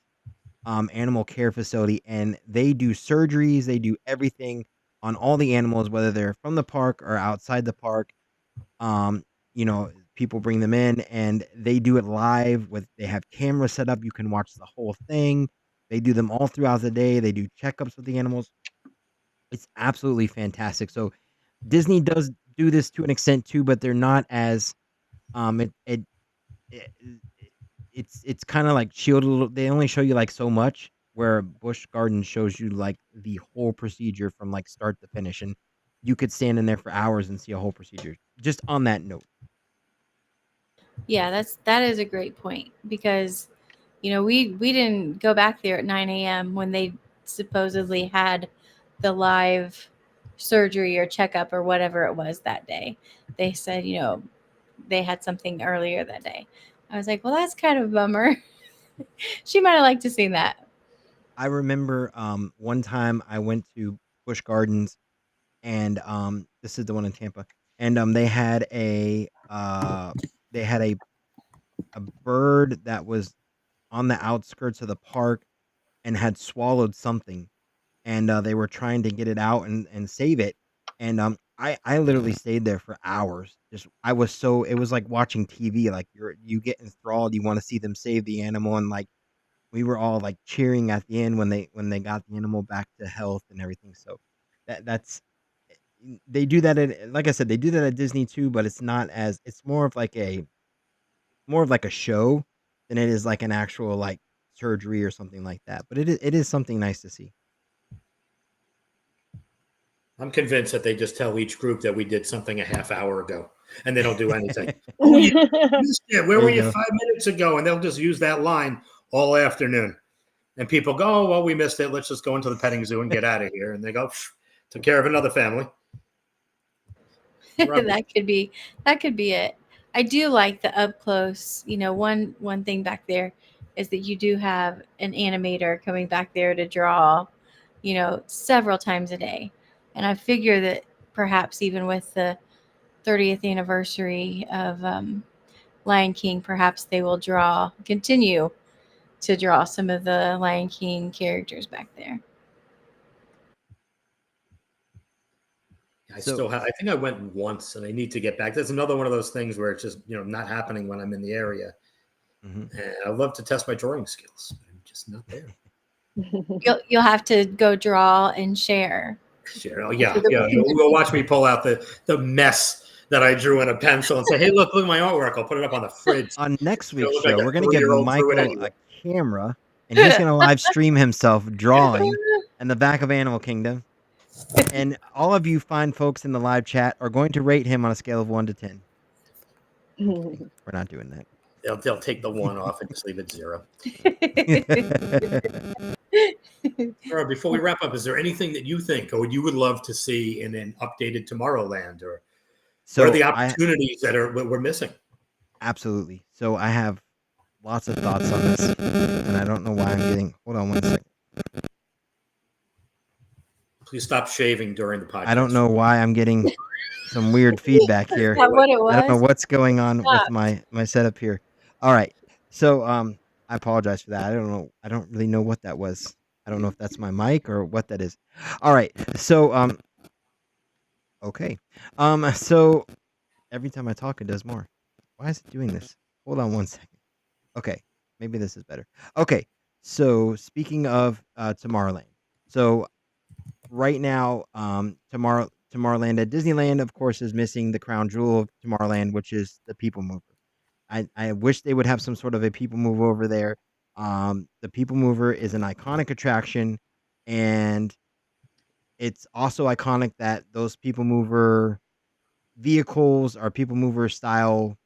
S1: animal care facility, and they do surgeries, they do everything on all the animals, whether they're from the park or outside the park. People bring them in and they do it live they have cameras set up. You can watch the whole thing. They do them all throughout the day. They do checkups with the animals. It's absolutely fantastic. So Disney does do this to an extent too, but they're not as it it's kind of like shielded a little. They only show you like so much, where Busch Gardens shows you like the whole procedure from like start to finish, and you could stand in there for hours and see a whole procedure. Just on that note.
S3: Yeah, that is a great point, because we didn't go back there at 9 a.m. when they supposedly had the live surgery or checkup or whatever it was that day. They said they had something earlier that day. I was like, well, that's kind of a bummer. She might have liked to see that.
S1: I remember one time I went to Busch Gardens, and this is the one in Tampa, and they had a bird that was on the outskirts of the park and had swallowed something, and they were trying to get it out and save it. And I literally stayed there for hours. Just I was so it was like watching TV. Like you get enthralled. You want to see them save the animal, and like we were all like cheering at the end when they got the animal back to health and everything. So that's they do that at, like I said, they do that at Disney too, but it's not as it's more of like a show than it is like an actual like surgery or something like that. But it is something nice to see.
S4: I'm convinced that they just tell each group that we did something a half hour ago, and they don't do anything. Oh, you missed it. Where
S1: There
S4: were
S1: you
S4: you
S1: go.
S4: 5 minutes ago? And they'll just use that line all afternoon. And people go, oh, well, we missed it. Let's just go into the petting zoo and get out of here. And they go, took care of another family. Rubbish.
S3: that could be it. I do like the up close. One thing back there is that you do have an animator coming back there to draw, several times a day. And I figure that perhaps even with the 30th anniversary of Lion King, perhaps they will continue to draw some of the Lion King characters back there.
S4: I think I went once, and I need to get back. That's another one of those things where it's just not happening when I'm in the area.
S1: Mhm.
S4: And I love to test my drawing skills, but I'm just not there.
S3: You'll have to go draw and share.
S4: Sure. Oh, yeah. You'll watch me pull out the mess that I drew in a pencil and say, "Hey, look at my artwork. I'll put it up on the fridge."
S1: On next
S4: It'll
S1: week's
S4: look like
S1: show,
S4: a
S1: we're gonna give
S4: 3-year-old drew it
S1: Michael
S4: anyway.
S1: a camera, and he's gonna live stream himself drawing in the back of Animal Kingdom. And all of you fine folks in the live chat are going to rate him on a scale of 1 to 10. We're not doing that.
S4: They'll take the 1 off and just leave it 0. All right, before we wrap up, is there anything that you think or you would love to see in an updated Tomorrowland, or
S1: So
S4: what are the opportunities that we're missing?
S1: Absolutely. So I have lots of thoughts on this, and I don't know why I'm getting. Hold on 1 second.
S4: Please stop shaving during the podcast.
S1: I don't know why I'm getting some weird feedback here.
S3: Is that what it was?
S1: I don't know what's going on with my setup here. All right. So I apologize for that. I don't know. I don't really know what that was. I don't know if that's my mic or what that is. All right. So okay. So every time I talk it does more. Why is it doing this? Hold on 1 second. Okay. Maybe this is better. Okay. So speaking of Tomorrowland. So right now Tomorrowland at Disneyland, of course, is missing the crown jewel of Tomorrowland, which is the People Mover. I wish they would have some sort of a People Mover over there. The People Mover is an iconic attraction, and it's also iconic that those People Mover vehicles or People Mover style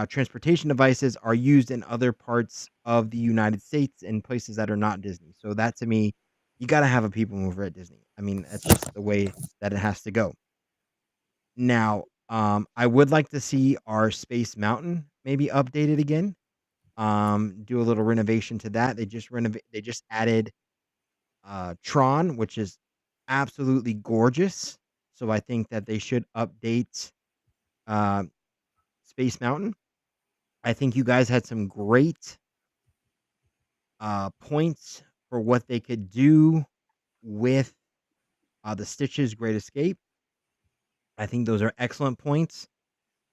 S1: transportation devices are used in other parts of the United States and places that are not Disney. So that, to me, you got to have a People Mover at Disney. I mean, that's just the way that it has to go. Now, I would like to see our Space Mountain maybe updated again. Do a little renovation to that. They just added Tron, which is absolutely gorgeous. So I think that they should update uh, Space Mountain. I think you guys had some great points for what they could do with the Stitch's Great Escape. I think those are excellent points.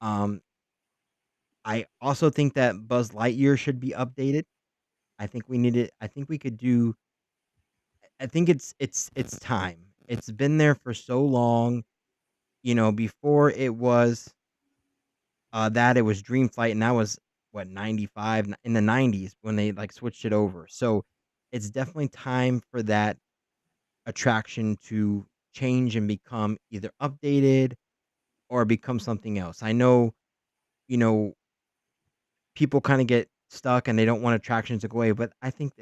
S1: I also think that Buzz Lightyear should be updated. I think we need it. I think we could do. I think it's time. It's been there for so long. Before it was that it was Dream Flight, and that was what 95 in the 90s when they like switched it over. So it's definitely time for that attraction to change and become either updated or become something else. I know, you know, people kind of get stuck and they don't want attractions to go away, but I think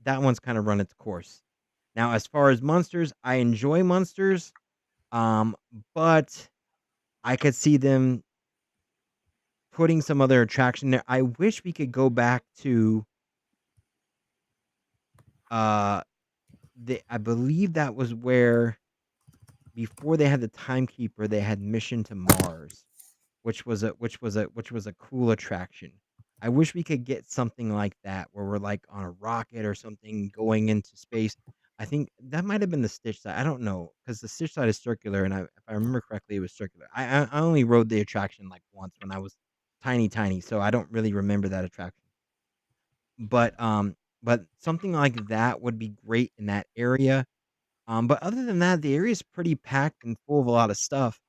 S1: that one's kind of run its course. Now, as far as monsters, I enjoy monsters, um, but I could see them putting some other attraction there. I wish we could go back to uh I believe that was where before they had the timekeeper, they had Mission to Mars, which was a cool attraction. I wish we could get something like that where we're like on a rocket or something going into space. I think that might have been the Stitch side. I don't know because the Stitch side is circular, and if I remember correctly, it was circular. I only rode the attraction like once when I was tiny, tiny, so I don't really remember that attraction. But something like that would be great in that area. But other than that, the area is pretty packed and full of a lot of stuff.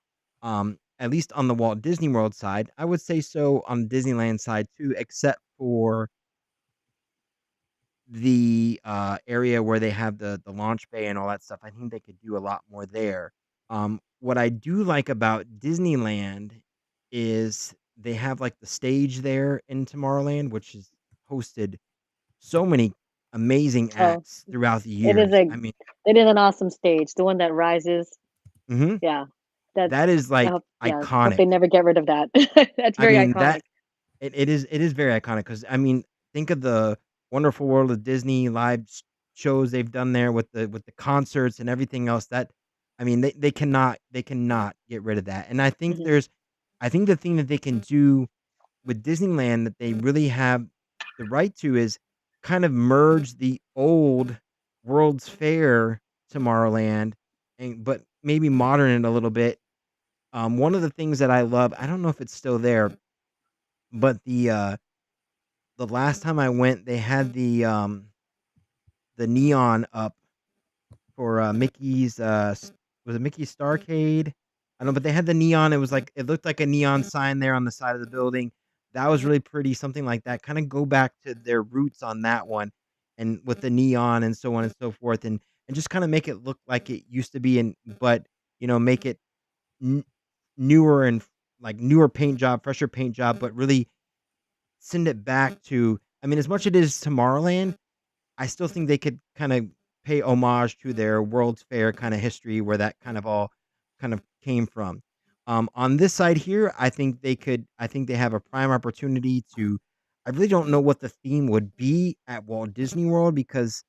S1: At least on the Walt Disney World side, I would say so on the Disneyland side too, except for the area where they have the launch bay and all that stuff. I think they could do a lot more there. What I do like about Disneyland is they have like the stage there in Tomorrowland, which has hosted so many amazing
S2: Oh,
S1: acts throughout the
S2: it is
S1: years.
S2: a
S1: I mean,
S2: it is an awesome stage. The one that rises.
S1: mhm,
S2: Yeah. That
S1: that is
S2: I
S1: like
S2: hope, yeah, hope
S1: iconic.
S2: they never get rid of that. That's
S1: I
S2: very
S1: mean,
S2: iconic.
S1: it is very iconic because I mean, think of the Wonderful World of Disney live shows they've done there with the concerts and everything else. That I mean, they cannot get rid of that. And
S2: Hmm.
S1: I think the thing that they can do with Disneyland that they really have the right to is kind of merge the old World's Fair Tomorrowland and but maybe modern it a little bit. One of the things that I love, I don't know if it's still there, but the last time I went, they had the neon up for Mickey's was it Mickey's Starcade? I don't know, but they had the neon. It was like it looked like a neon sign there on the side of the building. That was really pretty. Something like that. Kind of go back to their roots on that one, and with the neon and so on and so forth, and just kind of make it look like it used to be, and but make it n- newer and like newer paint job, fresher paint job, but really send it back to. I mean, as much it is Tomorrowland, I still think they could kind of pay homage to their World's Fair kind of history where that kind of all kind of came from. On this side here, I think they could. I think they have a prime opportunity to. I really don't know what the theme would be at Walt Disney World because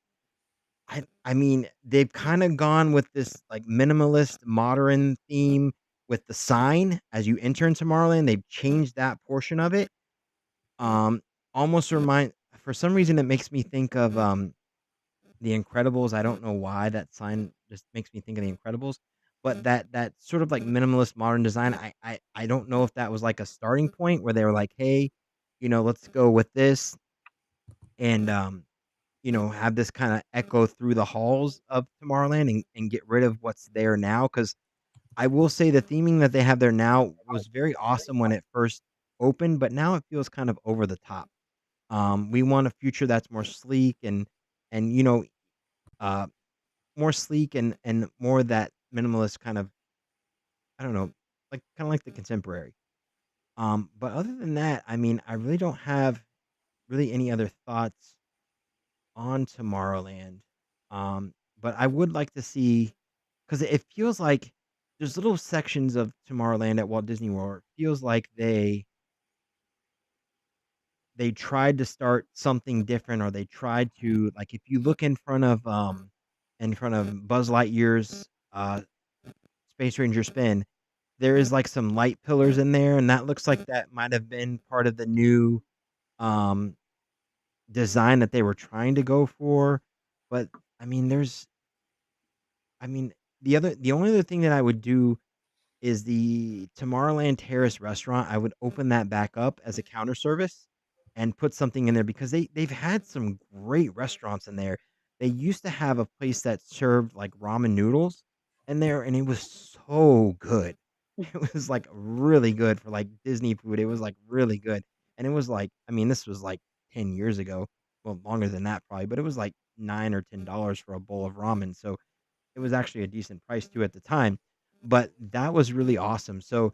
S1: I mean they've kind of gone with this like minimalist modern theme with the sign as you enter in Tomorrowland. They've changed that portion of it. Um, almost remind for some reason it makes me think of The Incredibles. I don't know why that sign just makes me think of The Incredibles, but that sort of like minimalist modern design, I don't know if that was like a starting point where they were like, "Hey, let's go with this and have this kind of echo through the halls of Tomorrowland and get rid of what's there now." Because I will say the theming that they have there now was very awesome when it first opened, but now it feels kind of over the top. We want a future that's more sleek and uh more sleek and more that minimalist kind of, I don't know, like kind of like the contemporary. But other than that, I mean, I really don't have really any other thoughts on Tomorrowland. But I would like to see because it feels like there's little sections of Tomorrowland at Walt Disney World. It feels like they tried to start something different, or they tried to like if you look in front of Buzz Lightyear's Space Ranger spin, there is like some light pillars in there, and that looks like that might have been part of the new um design that they were trying to go for. But I mean, I mean, the only other thing that I would do is the Tomorrowland Terrace restaurant. I would open that back up as a counter service and put something in there because they've had some great restaurants in there. They used to have a place that served like ramen noodles in there, and it was so good. It was like really good for like Disney food. It was like really good. And it was like, I mean, this was like 10 years ago. Well, longer than that probably, but it was like $9 or $10 for a bowl of ramen. So it was actually a decent price too at the time, but that was really awesome. So,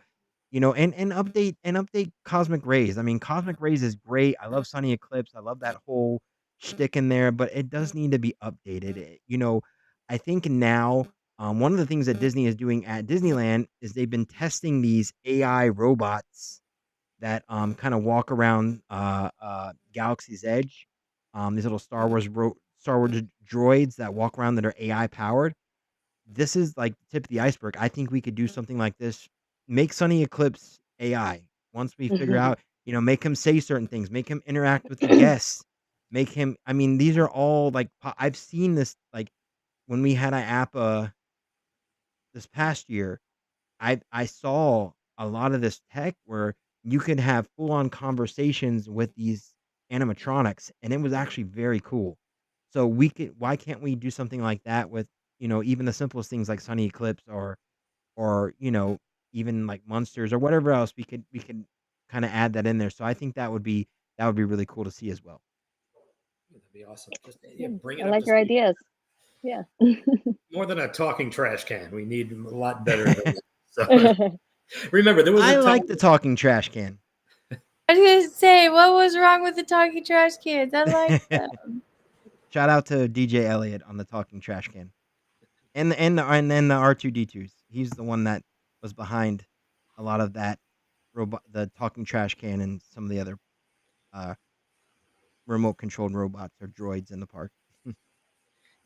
S1: and update Cosmic Rays. I mean, Cosmic Rays is great. I love Sunny Eclipse. I love that whole shtick in there, but it does need to be updated. I think now one of the things that Disney is doing at Disneyland is they've been testing these AI robots that kind of walk around Galaxy's Edge. These little Star Wars droids that walk around that are AI powered. This is like the tip of the iceberg. I think we could do something like this. Make Sunny Eclipse AI. Once we figure
S2: Hmm.
S1: out, make him say certain things, make him interact with the guests, make him. I mean, these are all like I've seen this like when we had IAPA this past year. I saw a lot of this tech where you could have full on conversations with these animatronics, and it was actually very cool. So why can't we do something like that with even the simplest things like Sunny Eclipse or even like Monsters or whatever else we could kind of add that in there. So I think that would be really cool to see as well.
S4: That'd be awesome. Just bring
S2: I
S4: it up
S2: like
S4: to
S2: your
S4: speed.
S2: ideas. Yeah.
S4: More than a talking trash can. We need a lot better than that. So remember, there was
S1: I
S4: a time.
S1: like the talking trash can.
S3: I was gonna say, what was wrong with the talking trash kids? I like them.
S1: Shout out to DJ Elliott on the talking trash can. And then the R2D2s. He's the one that was behind a lot of that robot, the talking trash can, and some of the other uh, remote controlled robots or droids in the park.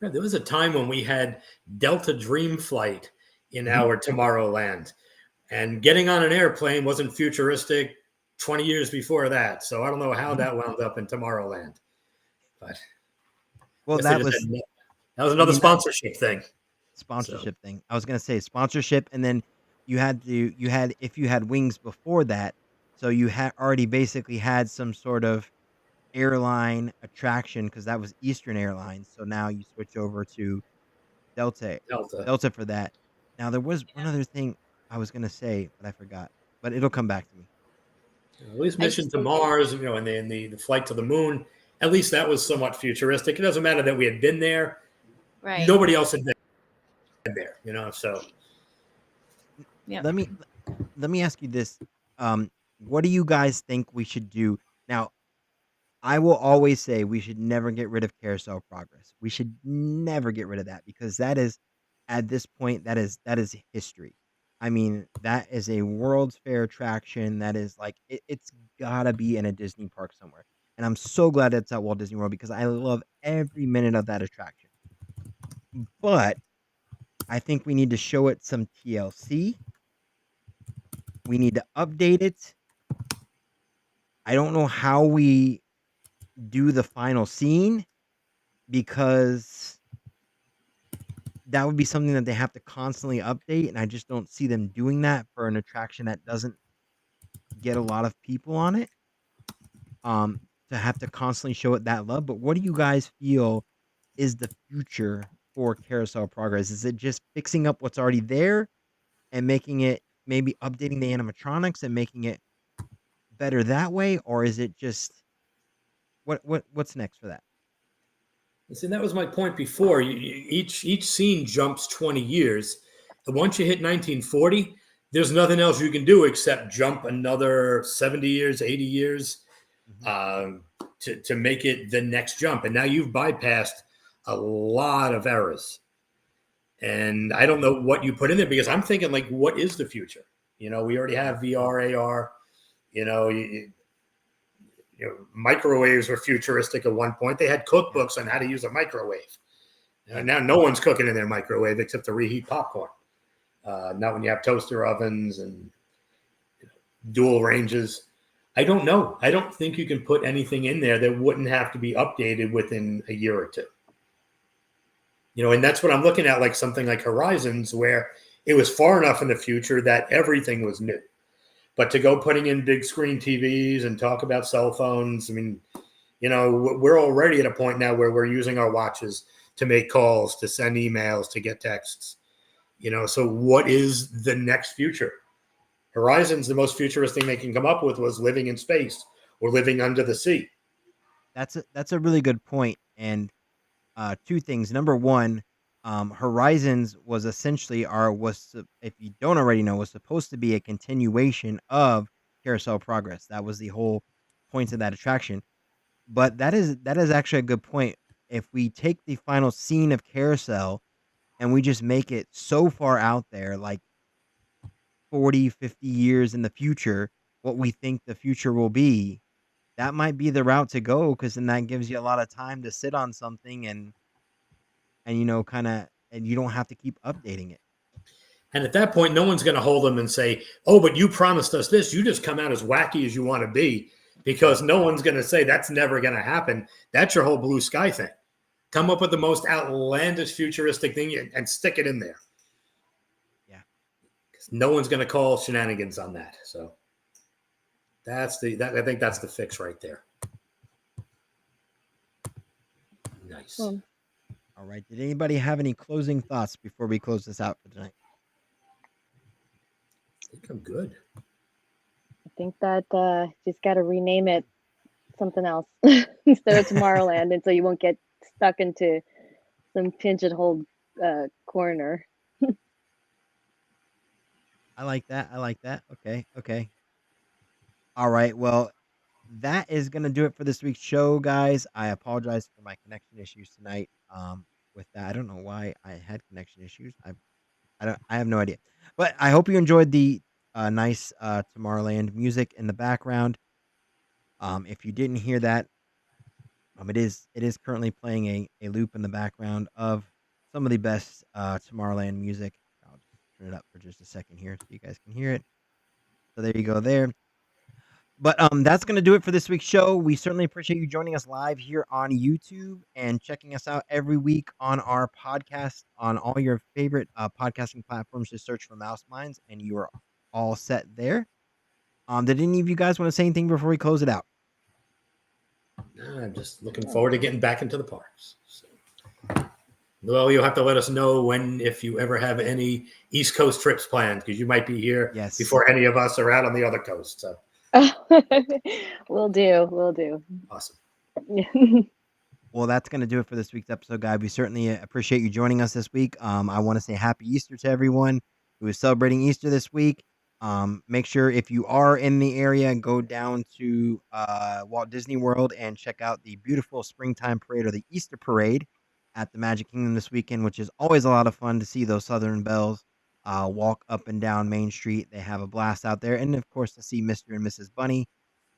S4: There was a time when we had Delta Dream Flight in
S1: Mhm.
S4: our Tomorrowland, and getting on an airplane wasn't futuristic 20 years before that. So I don't know how
S1: Mhm.
S4: that wound up in Tomorrowland, but I
S1: Well,
S4: guess they
S1: that
S4: just
S1: was,
S4: that was
S1: I
S4: another
S1: mean, that
S4: sponsorship thing. So
S1: sponsorship thing. I was gonna say sponsorship, and then you had if you had wings before that, so you had already basically had some sort of airline attraction because that was Eastern Airlines. So now you switch over to Delta
S4: Delta,
S1: Delta for that. Now there was one other thing I was gonna say, but I forgot. But it'll come back to me.
S4: at least
S2: I
S4: mission
S2: just
S4: to
S2: think
S4: Mars, and the flight to the moon, at least that was somewhat futuristic. It doesn't matter that we had been there.
S3: Right.
S4: Nobody else had been there, so
S3: Yep.
S1: Let me let me ask you this. What do you guys think we should do? Now, I will always say we should never get rid of carousel progress. We should never get rid of that because that is at this point that is history. I mean, that is a World's Fair attraction that is like it's gotta be in a Disney park somewhere. And I'm so glad it's at Walt Disney World because I love every minute of that attraction. But I think we need to show it some TLC. We need to update it. I don't know how we do the final scene because that would be something that they have to constantly update, and I just don't see them doing that for an attraction that doesn't get a lot of people on it. Um, to have to constantly show it that love. But what do you guys feel is the future for Carousel Progress? Is it just fixing up what's already there and making it maybe updating the animatronics and making it better that way, or is it just what's next for that?
S4: see, that was my point before. Each scene jumps 20 years. And once you hit 1940, there's nothing else you can do except jump another 70 years, 80 years
S1: Mhm.
S4: to make it the next jump. And now you've bypassed a lot of errors. And I don't know what you put in there because I'm thinking, like, what is the future? We already have VR, AR. Microwaves were futuristic at one point. They had cookbooks on how to use a microwave. Now no one's cooking in their microwave except to reheat popcorn. Not when you have toaster ovens and dual ranges. I don't know. I don't think you can put anything in there that wouldn't have to be updated within a year or two. And that's what I'm looking at, like something like Horizons, where it was far enough in the future that everything was new. But to go putting in big screen TVs and talk about cell phones, I mean, we're already at a point now where we're using our watches to make calls, to send emails, to get texts. So what is the next future? Horizons, the most futuristic thing they can come up with was living in space or living under the sea.
S1: That's a really good point. And two things. Number one, Horizons was essentially if you don't already know, was supposed to be a continuation of Carousel Progress. That was the whole point of that attraction. But that is actually a good point. If we take the final scene of Carousel and we just make it so far out there, like 40, 50 years in the future, what we think the future will be, that might be the route to go because then that gives you a lot of time to sit on something and kind of, and you don't have to keep updating it.
S4: And at that point, no one's going to hold them and say, oh, but you promised us this. You just come out as wacky as you want to be, because no one's going to say that's never going to happen. That's your whole blue sky thing. Come up with the most outlandish futuristic thing and stick it in there.
S1: Yeah.
S4: No one's going to call shenanigans on that. So I think that's the fix right there. Nice.
S2: Well,
S1: All right. Did anybody have any closing thoughts before we close this out for tonight?
S4: I think I'm good.
S2: I think that just got to rename it something else instead of Tomorrowland, and so you won't get stuck into some pigeonhole corner.
S1: I like that. Okay. All right. Well, that is going to do it for this week's show, guys. I apologize for my connection issues tonight. With that, I don't know why I had connection issues. I have no idea. But I hope you enjoyed the nice Tomorrowland music in the background. If you didn't hear that, it is currently playing a loop in the background of some of the best Tomorrowland music. I'll just turn it up for just a second here so you guys can hear it. So there you go there. But that's going to do it for this week's show. We certainly appreciate you joining us live here on YouTube and checking us out every week on our podcast on all your favorite podcasting platforms. Just search for Mouse Minds and you are all set there. Did any of you guys want to say anything before we close it out?
S4: I'm just looking forward to getting back into the parks. So. Well, you'll have to let us know if you ever have any East Coast trips planned, because you might be here before any of us are out on the other coast. So.
S2: Will do.
S4: Awesome.
S1: Well, that's going to do it for this week's episode, guys. We certainly appreciate you joining us this week. I want to say happy Easter to everyone who is celebrating Easter this week. Make sure if you are in the area, go down to Walt Disney World and check out the beautiful springtime parade, or the Easter parade, at the Magic Kingdom this weekend, which is always a lot of fun to see those Southern Belles walk up and down Main Street. They have a blast out there. And, of course, to see Mr. and Mrs. Bunny.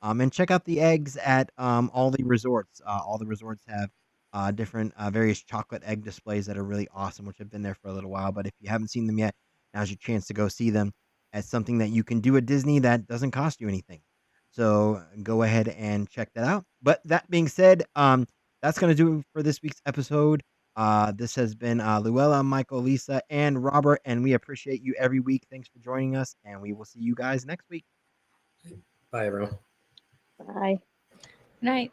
S1: And check out the eggs at all the resorts. All the resorts have different various chocolate egg displays that are really awesome, which have been there for a little while. But if you haven't seen them yet, now's your chance to go see them. As something that you can do at Disney that doesn't cost you anything. So go ahead and check that out. But that being said, that's going to do it for this week's episode. This has been Luella, Michael, Lisa, and Robert, and we appreciate you every week. Thanks for joining us, and we will see you guys next week.
S4: Bye, everyone.
S2: Bye.
S3: Good night.